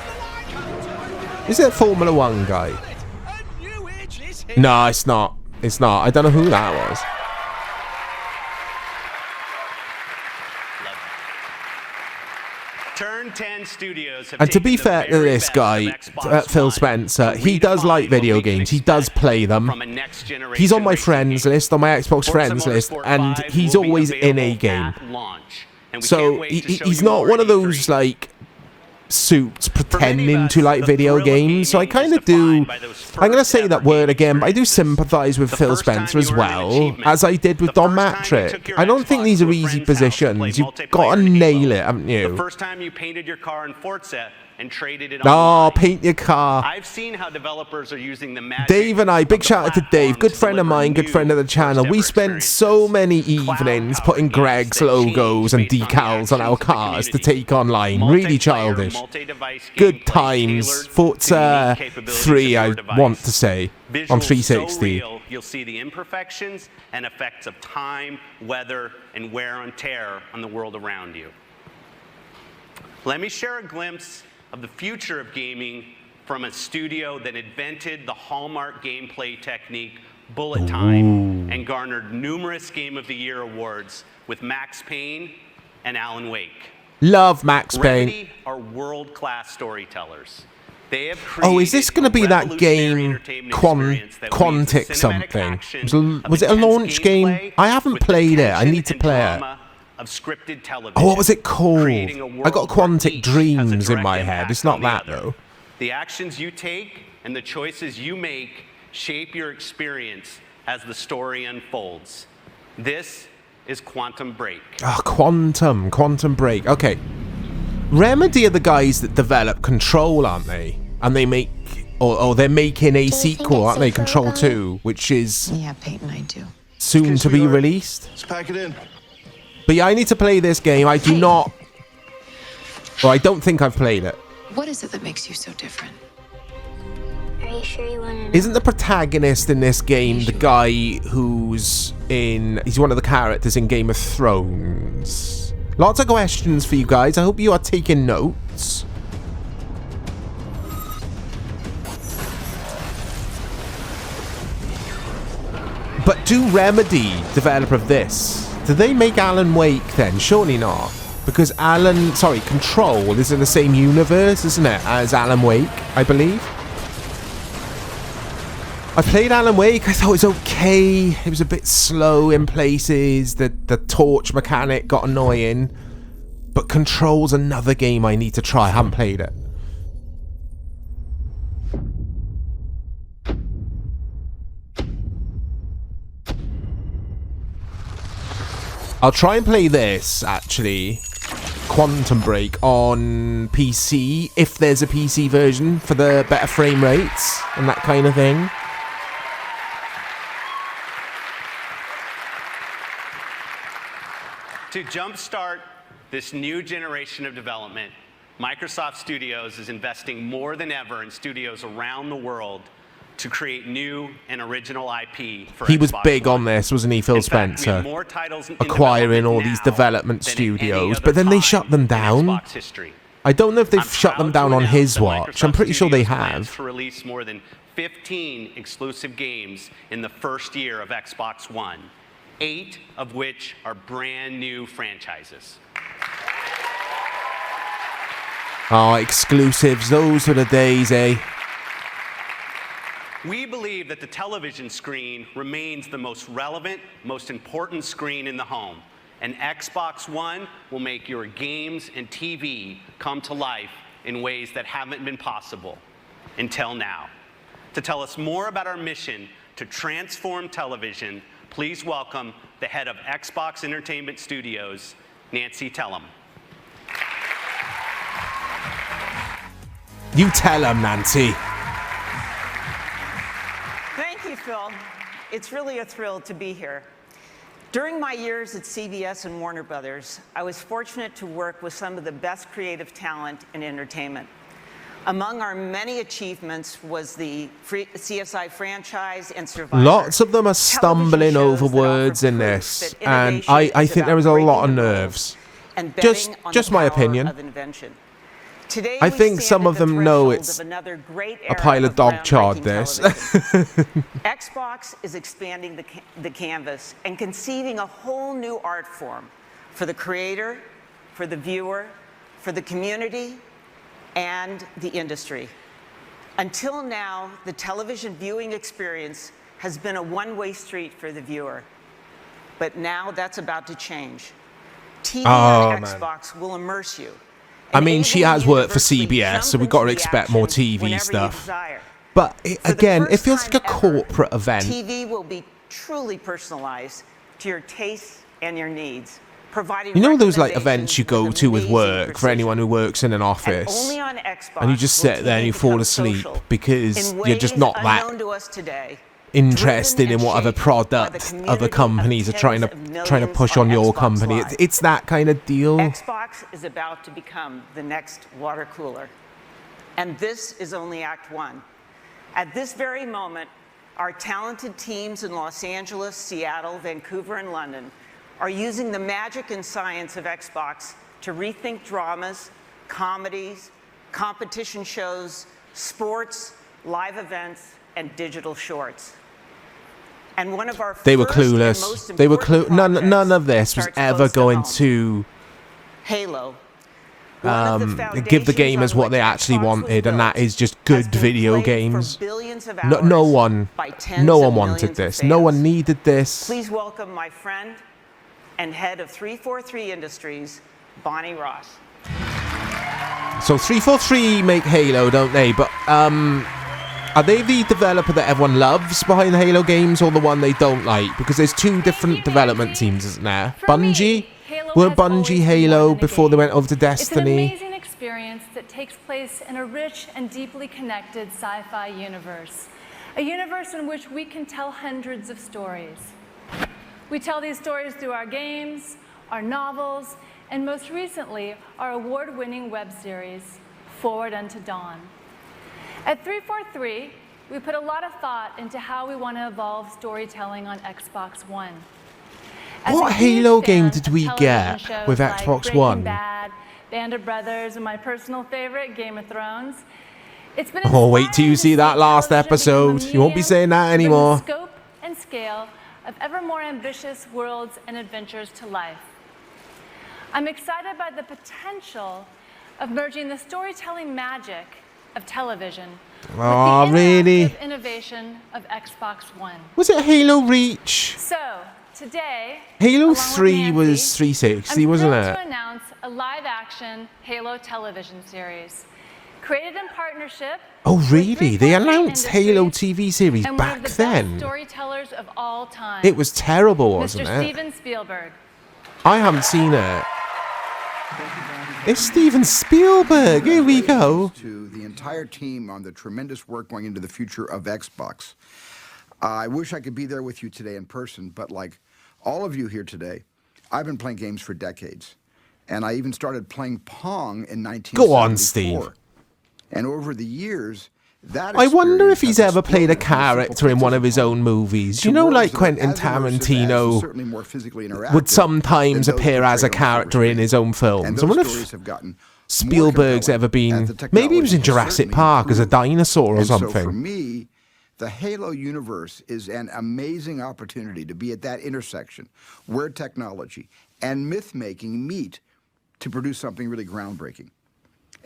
Formula 1 guy? No, it's not. It's not. I don't know who that was. Turn 110 studios have And to be taken the fair to very this best guy, of Xbox Phil One Spencer, to he does redefine like what video we can games. He does expect play them. from a next-generation He's on my racing friends game. list, on my Xbox Forza friends list, Motorsport and 5 he's will be always in a available game. at launch, and we So can't wait to show he's you not more one of at those E3. like suits many pretending of to us, like the video thrill of games. So I gaming kind is of do. defined by those I'm going to first say that ever word game again, but I do experiences. sympathise with The Phil first time Spencer you as earned an well, achievement. as I did with The Don first time you took Matrick. your I don't think Xbox these to are a easy friend's house to play positions. You've got multiplayer to in nail Halo. it, haven't The you? first time you painted your car in Forza and traded it Oh, online. paint your car. I've seen how developers are using the magic Dave and I, big of the shout out to Dave, platform good to friend of deliver mine, good new friend of the channel. We first-ever spent so many evenings putting Cloud-powered Greg's games that logos and change based on the decals on our actions of the cars to community. take online. Really Multiplayer, childish. multi-device Good gameplay times. tailored to Forza unique capabilities 3, of I your device. want to say, on Visuals 360. so real, you'll see the imperfections and effects of time, weather, and wear and tear on the world around you. Let me share a glimpse of the future of gaming from a studio that invented the hallmark gameplay technique, bullet time, and garnered numerous Game of the Year awards with Max Payne and Alan Wake. Love Max Payne. Remedy are world-class storytellers. They have Oh, is this going to be that game, entertainment experience that weaves Quantic cinematic something? action Was it a of launch intense game? gameplay I haven't with the played it. I tension need to and play it. drama of scripted television, Oh, what was it called? creating a I got world where Quantic each has a Dreams in direct my head. impact It's not on the that, other. though. The actions you take and the choices you make shape your experience as the story unfolds. This is Quantum Break. Oh, Quantum Break. Okay. Remedy are the guys that develop Control, aren't they? And they make, or they're making a sequel, aren't they? Control 2, which is Yeah, Peyton, I do. soon to be released. Let's pack it in. But yeah, I need to play this game. I do not, or I don't think I've played it. What is it that makes you so different? Are you sure you want to know? Isn't the protagonist in this game the guy who's in... He's one of the characters in Game of Thrones. Lots of questions for you guys. I hope you are taking notes. But do Remedy, developer of this, do they make Alan Wake then? Surely not. Because Control is in the same universe, isn't it, as Alan Wake, I believe? I played Alan Wake, I thought it was okay. It was a bit slow in places. The torch mechanic got annoying. But Control's another game I need to try. I haven't played it. I'll try and play this, actually. Quantum Break on PC, if there's a PC version for the better frame rates and that kind of thing. To jumpstart this new generation of development, Microsoft Studios is investing more than ever in studios around the world to create new and original IP for He was Xbox big One. on this, wasn't he, Phil In fact, we have Spencer? more titles in Acquiring all development these now development than at any studios, other but then they time shut them in down. Xbox history. I don't know if they've I'm shut them proud down to on announce his that watch. I'm Microsoft pretty sure they Studios plans have. to release more than 15 exclusive games in the first year of Xbox One, 8 of which are brand new franchises. Oh, exclusives. Those were the days, eh? We believe that the television screen remains the most relevant, most important screen in the home. And Xbox One will make your games and TV come to life in ways that haven't been possible until now. To tell us more about our mission to transform television, please welcome the head of Xbox Entertainment Studios, Nancy Tellem. You tell them, Nancy. Thank you, Phil. It's really a thrill to be here. During my years at CBS and Warner Brothers, I was fortunate to work with some of the best creative talent in entertainment. Among our many achievements was the CSI franchise and Survivor. Lots of them are stumbling over words in this, and I think there is a lot of nerves. Just my opinion. Today I think some of them know it's a pile of dog chard, this. Xbox is expanding the canvas and conceiving a whole new art form for the creator, for the viewer, for the community and the industry. Until now, the television viewing experience has been a one-way street for the viewer. But now that's about to change. TV on Xbox will immerse you. I mean, she has worked for CBS, so we've got to expect more TV stuff. But again, it feels like a corporate event. TV will be truly personalized to your tastes and your needs. You know those like events you go to with work, for anyone who works in an office, and you just sit there and you fall asleep because you're just not that interested in what other product other companies are trying to push on your company. It's that kind of deal. Xbox is about to become the next water cooler. And this is only Act 1. At this very moment, our talented teams in Los Angeles, Seattle, Vancouver, and London are using the magic and science of Xbox to rethink dramas, comedies, competition shows, sports, live events, and digital shorts. And one of our they were clueless. They were none of this was ever going to Halo. Give the gamers what they actually wanted, and that is just good video games. No one wanted this. No one needed this. Please welcome my friend and head of 343 Industries, Bonnie Ross. So 343 make Halo, don't they? But are they the developer that everyone loves behind the Halo games, or the one they don't like? Because there's two different development teams, isn't there? Bungie? Weren't Bungie Halo before they went over to Destiny? It's an amazing experience that takes place in a rich and deeply connected sci-fi universe. A universe in which we can tell hundreds of stories. We tell these stories through our games, our novels, and most recently, our award-winning web series, Forward Unto Dawn. At 343, we put a lot of thought into how we want to evolve storytelling on Xbox One. What Halo game did we get with Xbox One? Bad, Band of Brothers, and my personal favorite, Game of Thrones. It's been wait till you see that last episode. You won't be saying that anymore. The scope and scale of ever more ambitious worlds and adventures to life. I'm excited by the potential of merging the storytelling magic of television with the interactive innovation of Xbox One. Was it Halo Reach? So, today, Halo 3 was 360, wasn't it? I'm thrilled to announce a live-action Halo television series. Created in partnership. Oh, really? They announced Halo TV series back then. Storytellers of all time. It was terrible, wasn't Mr. it? Steven Spielberg. I haven't seen it. It's Steven Spielberg. Here we go. To the entire team on the tremendous work going into the future of Xbox. I wish I could be there with you today in person, but like all of you here today, I've been playing games for decades. And I even started playing Pong in 1974. Go on, Steve. And over the years, that I wonder if he's ever played a character in one of his own movies. You know, like Quentin Tarantino would sometimes appear as a character in his own films. I wonder if Spielberg's ever been... Maybe he was in Jurassic Park as a dinosaur or something. So for me, the Halo universe is an amazing opportunity to be at that intersection where technology and myth-making meet to produce something really groundbreaking.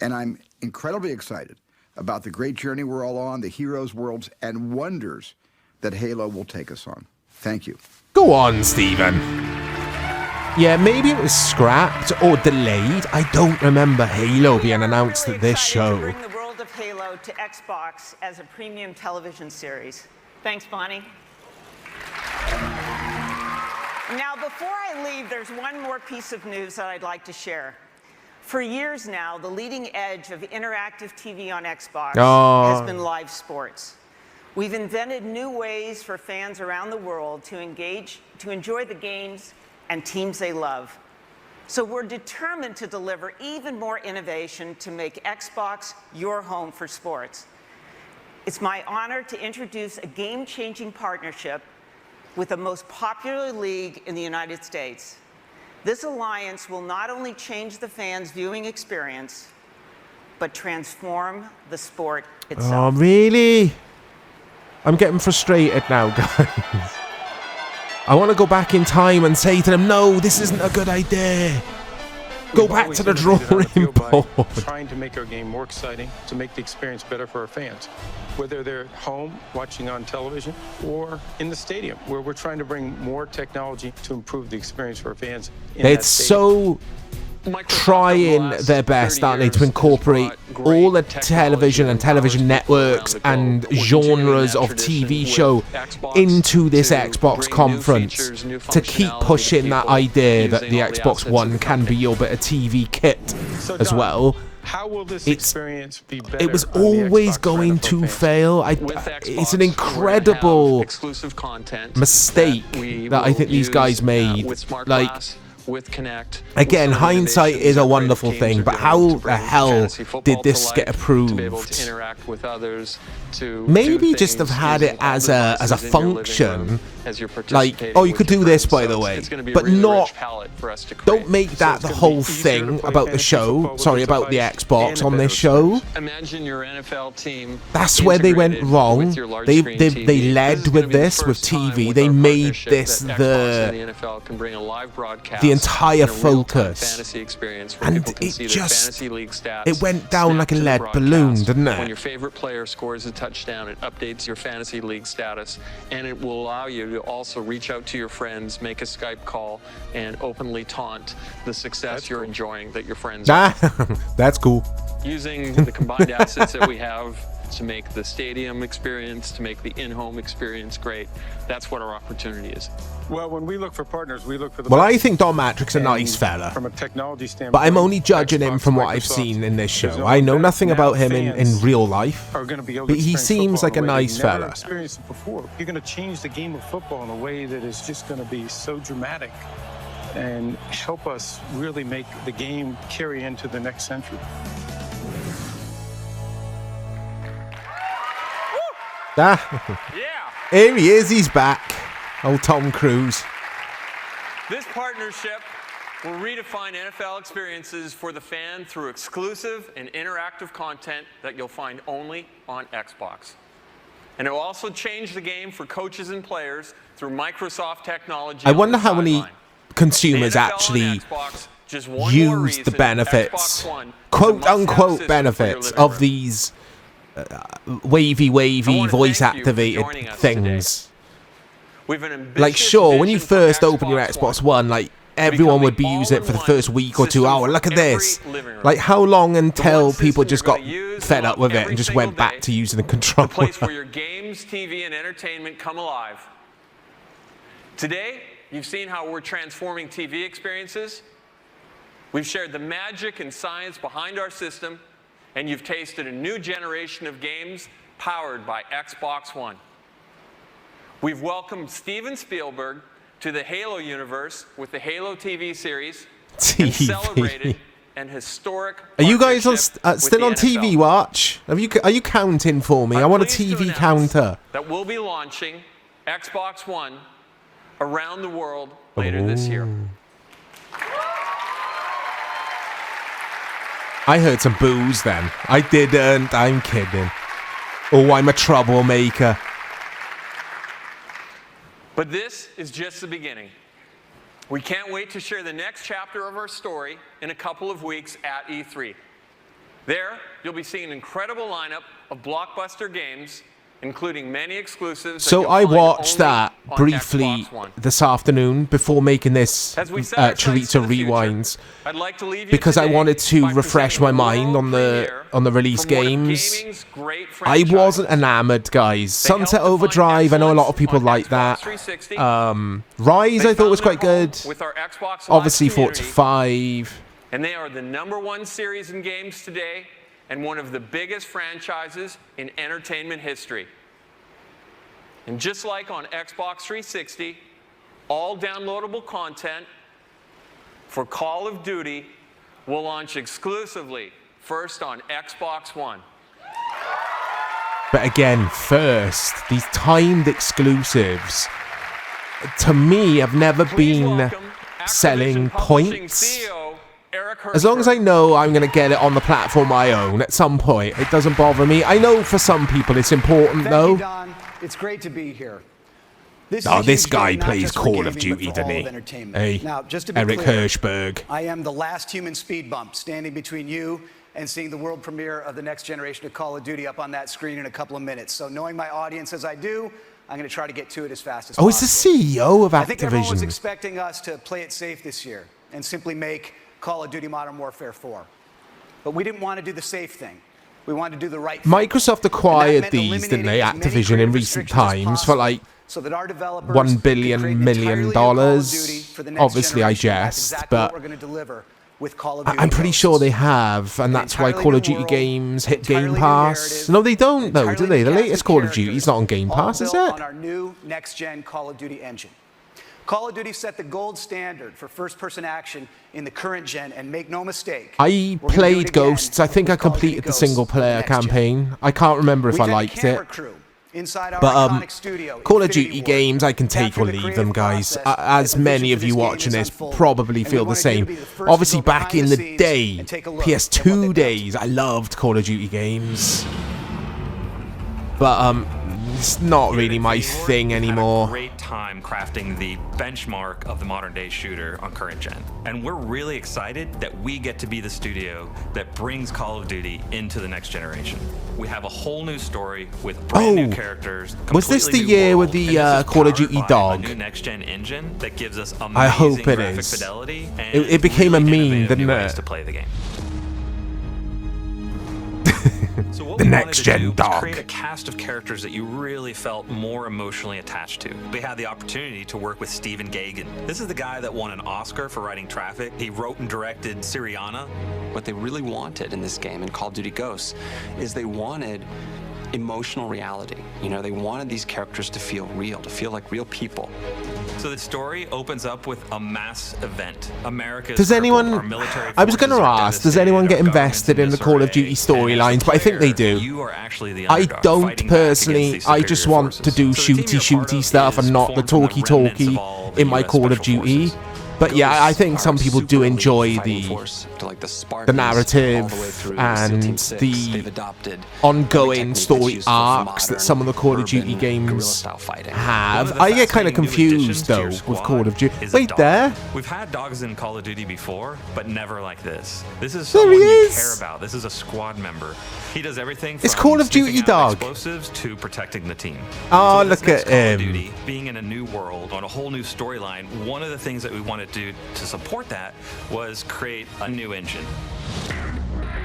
And I'm incredibly excited about the great journey we're all on, the heroes, worlds, and wonders that Halo will take us on. Thank you. Go on, Stephen. Yeah, maybe it was scrapped or delayed. I don't remember Halo being announced at this show. To bring the world of Halo to Xbox as a premium television series. Thanks, Bonnie. Now, before I leave, there's one more piece of news that I'd like to share. For years now, the leading edge of interactive TV on Xbox has been live sports. We've invented new ways for fans around the world to enjoy the games and teams they love. So we're determined to deliver even more innovation to make Xbox your home for sports. It's my honor to introduce a game-changing partnership with the most popular league in the United States. This alliance will not only change the fans' viewing experience, but transform the sport itself. Oh, really? I'm getting frustrated now, guys. I want to go back in time and say to them, no, this isn't a good idea. Go back to the drawing board. Trying to make our game more exciting, to make the experience better for our fans. Whether they're at home watching on television or in the stadium, where we're trying to bring more technology to improve the experience for our fans. It's so trying their best, aren't they, to incorporate all the television and television networks and genres of TV show into this Xbox conference to keep pushing that idea that the Xbox One can be your bit of TV kit as well. How will this experience be better? It was always going to fail. It's an incredible mistake that I think these guys made. Like, with Connect. Again, hindsight is a wonderful thing, but how the hell did this get approved? To be able to interact with others, to maybe just have had it as a function, like, oh, you could do this, by the way, but not. Don't make that the whole thing about the show. Sorry, about the Xbox on this show. Imagine your NFL team. That's where they went wrong. They led with this with TV. They made this the entire focus, and it went down like a lead balloon, didn't it? When your favorite player scores a touchdown, it updates your fantasy league status, and it will allow you to also reach out to your friends, make a Skype call, and openly taunt the success you're enjoying that your friends are. That's cool. Using the combined assets that we have to make the stadium experience, to make the in-home experience great. That's what our opportunity is. Well, when we look for partners, we look for the Well, I think Don Matrick's a nice fella, from a technology standpoint, but I'm only judging him from what I've seen in this show. I know nothing about him in real life, but he seems like a nice fella. Experienced it before. You're going to change the game of football in a way that is just going to be so dramatic and help us really make the game carry into the next century. Here he is, he's back. Old Tom Cruise. This partnership will redefine NFL experiences for the fan through exclusive and interactive content that you'll find only on Xbox. And it will also change the game for coaches and players through Microsoft technology. I wonder how many consumers actually use the benefits, quote-unquote benefits, of these wavy voice activated things. Like, sure, when you first open your Xbox One, like, everyone would be using it for the first week or 2 hours. Look at this. Like, how long until people just got fed up with it and just went back to using the controller? The place where your games, TV, and entertainment come alive. Today, you've seen how we're transforming TV experiences. We've shared the magic and science behind our system, and you've tasted a new generation of games powered by Xbox One. We've welcomed Steven Spielberg to the Halo universe with the Halo TV series and celebrated an historic Are you guys on, partnership still on with the TV NFL. Watch? Are you counting for me? I want a TV counter. That we'll be launching Xbox One around the world later this year. I heard some boos then. I didn't. I'm kidding. Oh, I'm a troublemaker. But this is just the beginning. We can't wait to share the next chapter of our story in a couple of weeks at E3. There, you'll be seeing an incredible lineup of blockbuster games, including many exclusives. So I watched that briefly this afternoon before making this Chorizo Rewinds, I'd like to leave you because I today wanted to by refresh my mind on the release games. I wasn't enamored, guys. Sunset Overdrive, I know a lot of people like that. Rise, I thought was quite good. With our Xbox Live Obviously, community, Forza 5. and they are the #1 series in games today, and one of the biggest franchises in entertainment history. And just like on Xbox 360, all downloadable content for Call of Duty will launch exclusively first on Xbox One. But again, first, these timed exclusives, to me, have never been selling points. As long as I know I'm going to get it on the platform I own at some point, it doesn't bother me. I know for some people it's important, though. Thank you, Don. It's great to be here. Oh, this guy plays Call of Duty, doesn't he? Hey, now, just to be Eric clear, Hirschberg. I am the last human speed bump standing between you and seeing the world premiere of the next generation of Call of Duty up on that screen in a couple of minutes. So knowing my audience as I do, I'm going to try to get to it as fast as possible. Oh, it's the CEO of I think everyone was Activision. expecting us to play it safe this year and simply make Call of Duty Modern Warfare 4. But we didn't want to do the safe thing. We wanted to do the right thing. Microsoft acquired these, didn't they, Activision, in recent times for like so that our developers $1 billion million. Obviously, I jest, but I'm pretty sure they have, and that's why Call of Duty games hit Game Pass. No, they don't, though, do they? The latest Call of Duty is not on Game Pass, is it? On our new next-gen Call of Duty engine. Call of Duty set the gold standard for first-person action in the current gen, and make no mistake, I played Ghosts. I think I completed the single-player campaign. I can't remember if I liked it. But Call of Duty games, I can take or leave them, guys. As many of you watching this probably feel the same. Obviously, back in the day, PS2 days, I loved Call of Duty games. But it's not really my thing anymore. Great time crafting the benchmark of the modern day shooter on current gen, and we're really excited that we get to be the studio that brings Call of Duty into the next generation. We have a whole new story with brand new characters. Was this the year with the Call of Duty dog? A new next gen engine that gives us amazing I hope it graphic is. fidelity and It became a really meme, didn't new ways it? to play the game. So what The we wanted next to gen do was dog. create a cast of characters that you really felt more emotionally attached to. We had the opportunity to work with Stephen Gaghan. This is the guy that won an Oscar for writing Traffic. He wrote and directed Syriana. What they really wanted in this game, in Call of Duty Ghosts, is they wanted emotional reality. You know, they wanted these characters to feel real, to feel like real people. So the story opens up with a mass event. America's Does anyone? I was going to ask, does anyone get invested in the Call of Duty storylines? But I think they do. You are actually the I underdog, don't fighting back personally. against the I just superior want to forces. do So the team you're part shooty of stuff and is not the formed from the remnants of all talky the in my US Call of Special Duty. Forces. But yeah, I think some people do enjoy the narrative and the ongoing story arcs that some of the Call of Duty games have. I get kind of confused though with Call of Duty. Wait, there? We've had dogs in Call of Duty before, but never like this. This is There someone he you is. care about. This is a squad member. He does everything from It's Call of Duty sniffing out dog. explosives to protecting the team. Oh, So this look next at Call of him. Duty, being in a new world on a whole new storyline, one of the things that we wanted to do to support that was create a new engine.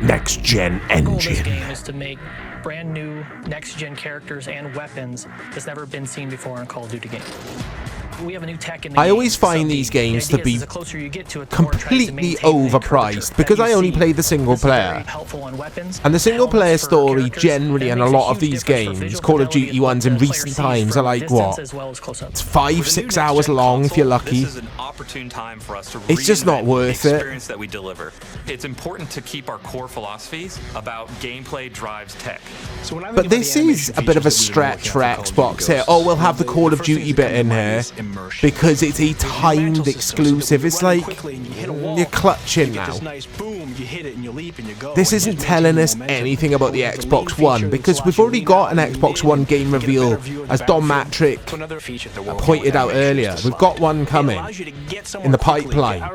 Next gen The goal of this engine. game is to make brand new next-gen characters and weapons that's never been seen before in a Call of Duty game. We have a new tech in the I game, always so find these games to idea is be the closer you get to it, the more it tries to completely maintain and encourage overpriced that because you I only see. play the single player. Helpful on weapons, And the single player story generally in a lot of these games, Call of Duty ones in recent times, are like what? as well as close-up. It's 5-6 hours long if you're lucky. This is an opportune time for us to It's just not reinvent worth the it. experience that we deliver. It's important to keep our core philosophies about gameplay drives tech. So when I But this is a bit of a stretch for Xbox here. Oh, we'll have the Call of Duty bit in here because it's a timed exclusive. It's like you're clutching now. This isn't telling us anything about the Xbox One because we've already got an Xbox One game reveal, as Don Matrick pointed out earlier. We've got one coming in the pipeline.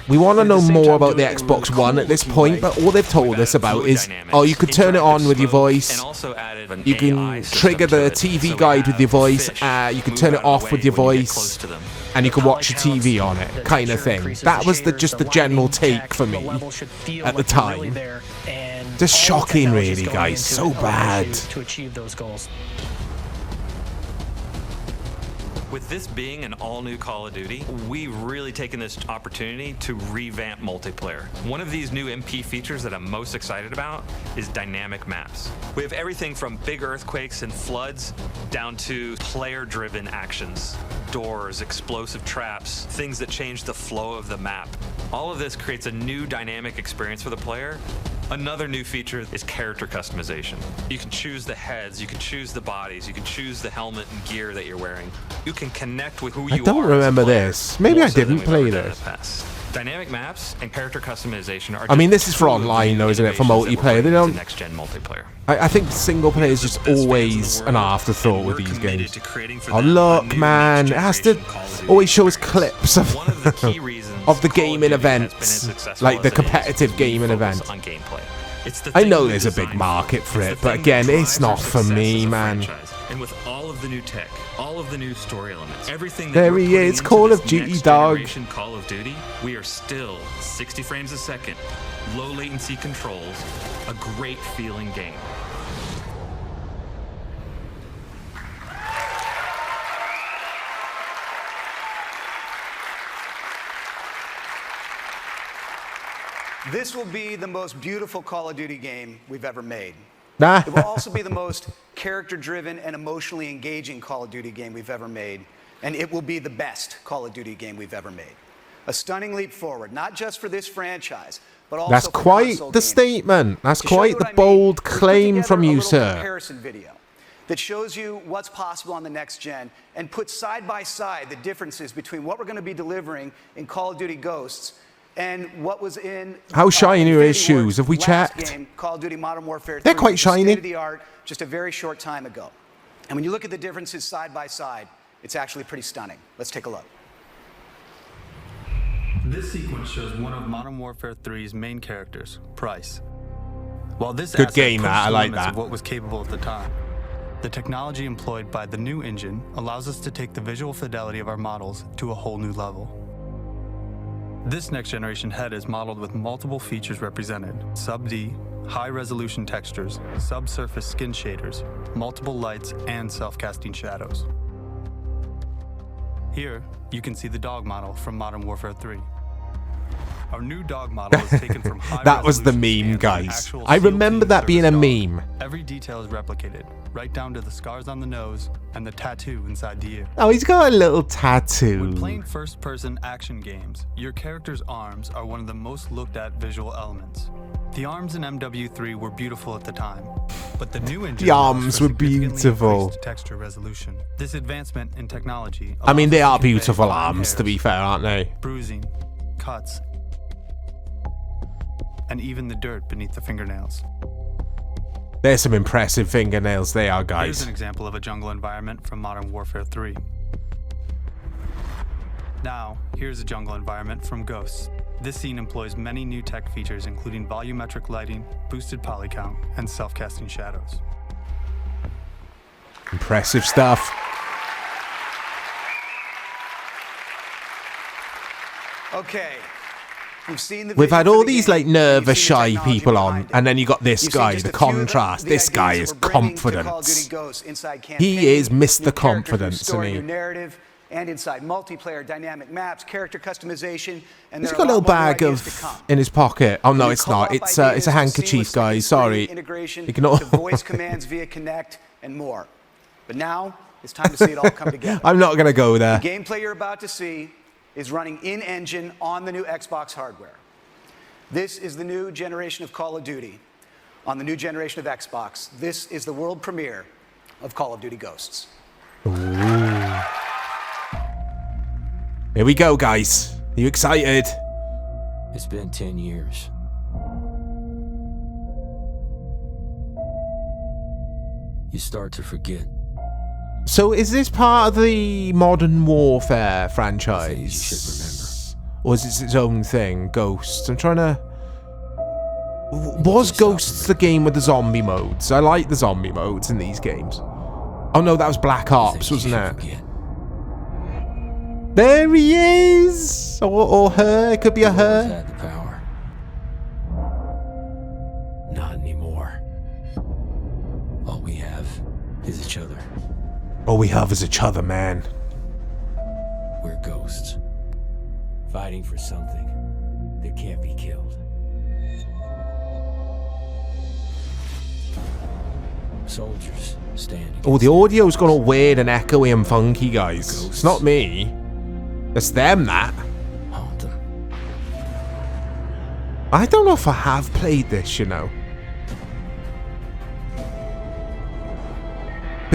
We want to know more about the Xbox One at this point, but all they've told us about is, oh, you could turn it on with your voice. You can trigger the TV guide with your voice. You can turn it off with your voice, and you can watch your TV on it, kind of thing. That was just the general take for me at the time. Just shocking, really, guys. So bad. To achieve those goals. With this being an all-new Call of Duty, we've really taken this opportunity to revamp multiplayer. One of these new MP features that I'm most excited about is dynamic maps. We have everything from big earthquakes and floods down to player-driven actions, doors, explosive traps, things that change the flow of the map. All of this creates a new dynamic experience for the player. Another new feature is character customization. You can choose the heads, you can choose the bodies, you can choose the helmet and gear that you're wearing. You can connect with who you are. I don't remember this. Maybe I didn't play this. Dynamic maps and character customization are. I mean, this is for online, though, isn't it? For multiplayer, they don't. Next-gen multiplayer. I think single player is just always an afterthought with these games. Oh look, man! It has to always show us clips of of the gaming events, like the competitive gaming event. I know there's a big market for it, but again, it's not for me, man. And with all of the new tech, all of the new story elements, everything that There he is, Call of Duty, dog. Call of Duty, we are still 60 frames a second, low latency controls, a great feeling game. This will be the most beautiful Call of Duty game we've ever made. Nah. It will also be the most character-driven and emotionally engaging Call of Duty game we've ever made, and it will be the best Call of Duty game we've ever made. A stunning leap forward, not just for this franchise, but also That's for quite console the gaming. statement. That's To show you quite what the I mean, bold we put claim together from a you, little sir. comparison video that shows you what's possible on the next gen and puts side by side the differences between what we're going to be delivering in Call of Duty Ghosts and what was in How shiny are his Infinity shoes? Ward's Have we last checked? game, Call of Duty Modern Warfare 3. They're quite which was shiny. State of the art just a very short time ago. And when you look at the differences side by side, it's actually pretty stunning. Let's take a look. This sequence shows one of Modern Warfare 3's main characters, Price. While this Good asset game, pushed that. I the like limits that. of what was capable at the time, the technology employed by the new engine allows us to take the visual fidelity of our models to a whole new level. This next generation head is modeled with multiple features represented: sub-D, high-resolution textures, subsurface skin shaders, multiple lights, and self-casting shadows. Here, you can see the dog model from Modern Warfare 3. Our new dog model is taken from high That was the resolution meme, scans of guys. actual I SEAL remember team that being a service meme. dog. Every detail is replicated, right down to the scars on the nose and the tattoo inside the ear. Oh, he's got a little When tattoo. playing first-person action games, your character's arms are one of the most looked at visual elements. The arms in MW3 were beautiful at the time, but the new engine The allows arms for were significantly beautiful. increased texture resolution. This advancement in technology I mean, allows they us to are convey beautiful fine arms, to hairs, be fair, aren't they? bruising, cuts, and even the dirt beneath the fingernails. There's some impressive fingernails they are, Here's guys. an example of a jungle environment from Modern Warfare 3. Now, here's a jungle environment from Ghosts. This scene employs many new tech features, including volumetric lighting, boosted poly count, and self-casting shadows. Impressive stuff. Okay. You've seen the We've vision had for all the these game, like and nervous, you've seen the shy technology people behind on, it. and then you got this You've seen guy, just the a few of contrast. the This guy ideas is that we're bringing to Call of Duty confidence. Ghosts inside He campaign, is Mr. new characters, new Confidence, story, isn't new he? narrative, and inside multiplayer, dynamic maps, character customization, and He's there got a are little lot more bag ideas to of come. in his pocket. Oh no, New it's not. co-op It's a ideas, handkerchief, seamless guys. second-screen Sorry. Integration Ignore. to voice commands via Connect and more. But now it's time to see it all come together. I'm not gonna go there. The gameplay you're about to see is running in-engine on the new Xbox hardware. This is the new generation of Call of Duty on the new generation of Xbox. This is the world premiere of Call of Duty Ghosts. Ooh. Here we go, guys. Are you excited? It's been 10 years. You start to forget. So is this part of the Modern Warfare franchise? Or is it its own thing, Ghosts? I'm trying to... Was Ghosts the game with the zombie modes? I like the zombie modes in these games. Oh no, that was Black Ops, wasn't it? There he is! Or her, it could be a her. Had the power. Not anymore. All we have is each other. All we have is each other, man. We're ghosts. Fighting for something that can't be killed. Soldiers standing. Oh, the audio's gone all weird and echoey and funky, guys. It's not me. It's them, that. I don't know if I have played this, you know.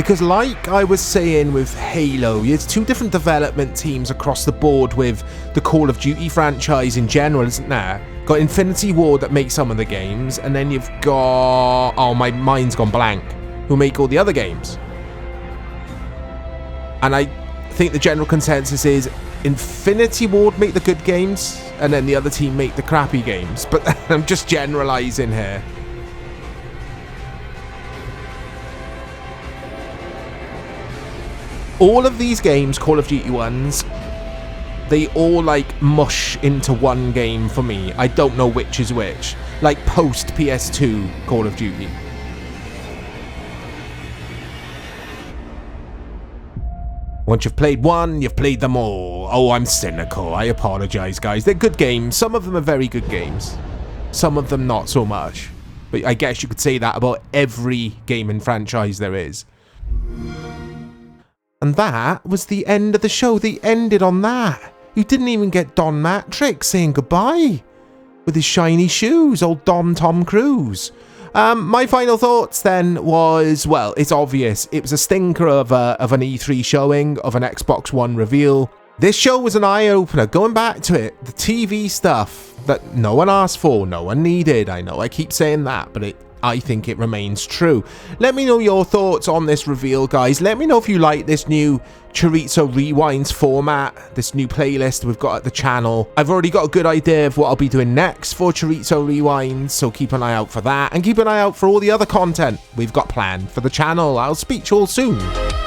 Because like I was saying with Halo, it's two different development teams across the board with the Call of Duty franchise in general, isn't there? Got Infinity Ward that makes some of the games, and then you've got... oh, my mind's gone blank. Who make all the other games. And I think the general consensus is Infinity Ward make the good games, and then the other team make the crappy games. But I'm just generalizing here. All of these games, Call of Duty ones, they all like mush into one game for me. I don't know which is which. Like post PS2 Call of Duty. Once you've played one, you've played them all. Oh, I'm cynical. I apologize, guys. They're good games. Some of them are very good games. Some of them not so much. But I guess you could say that about every gaming franchise there is. And that was the end of the show. They ended on that. You didn't even get Don Matrix saying goodbye with his shiny shoes, old Don Tom Cruise. My final thoughts then was, well, it's obvious. It was a stinker of an E3 showing, of an Xbox One reveal. This show was an eye-opener. Going back to it, the TV stuff that no one asked for, no one needed. I know I keep saying that, but I think it remains true. Let me know your thoughts on this reveal, guys. Let me know if you like this new Chorizo Rewinds format, this new playlist we've got at the channel. I've already got a good idea of what I'll be doing next for Chorizo Rewinds, so keep an eye out for that, and keep an eye out for all the other content we've got planned for the channel. I'll speak to you all soon.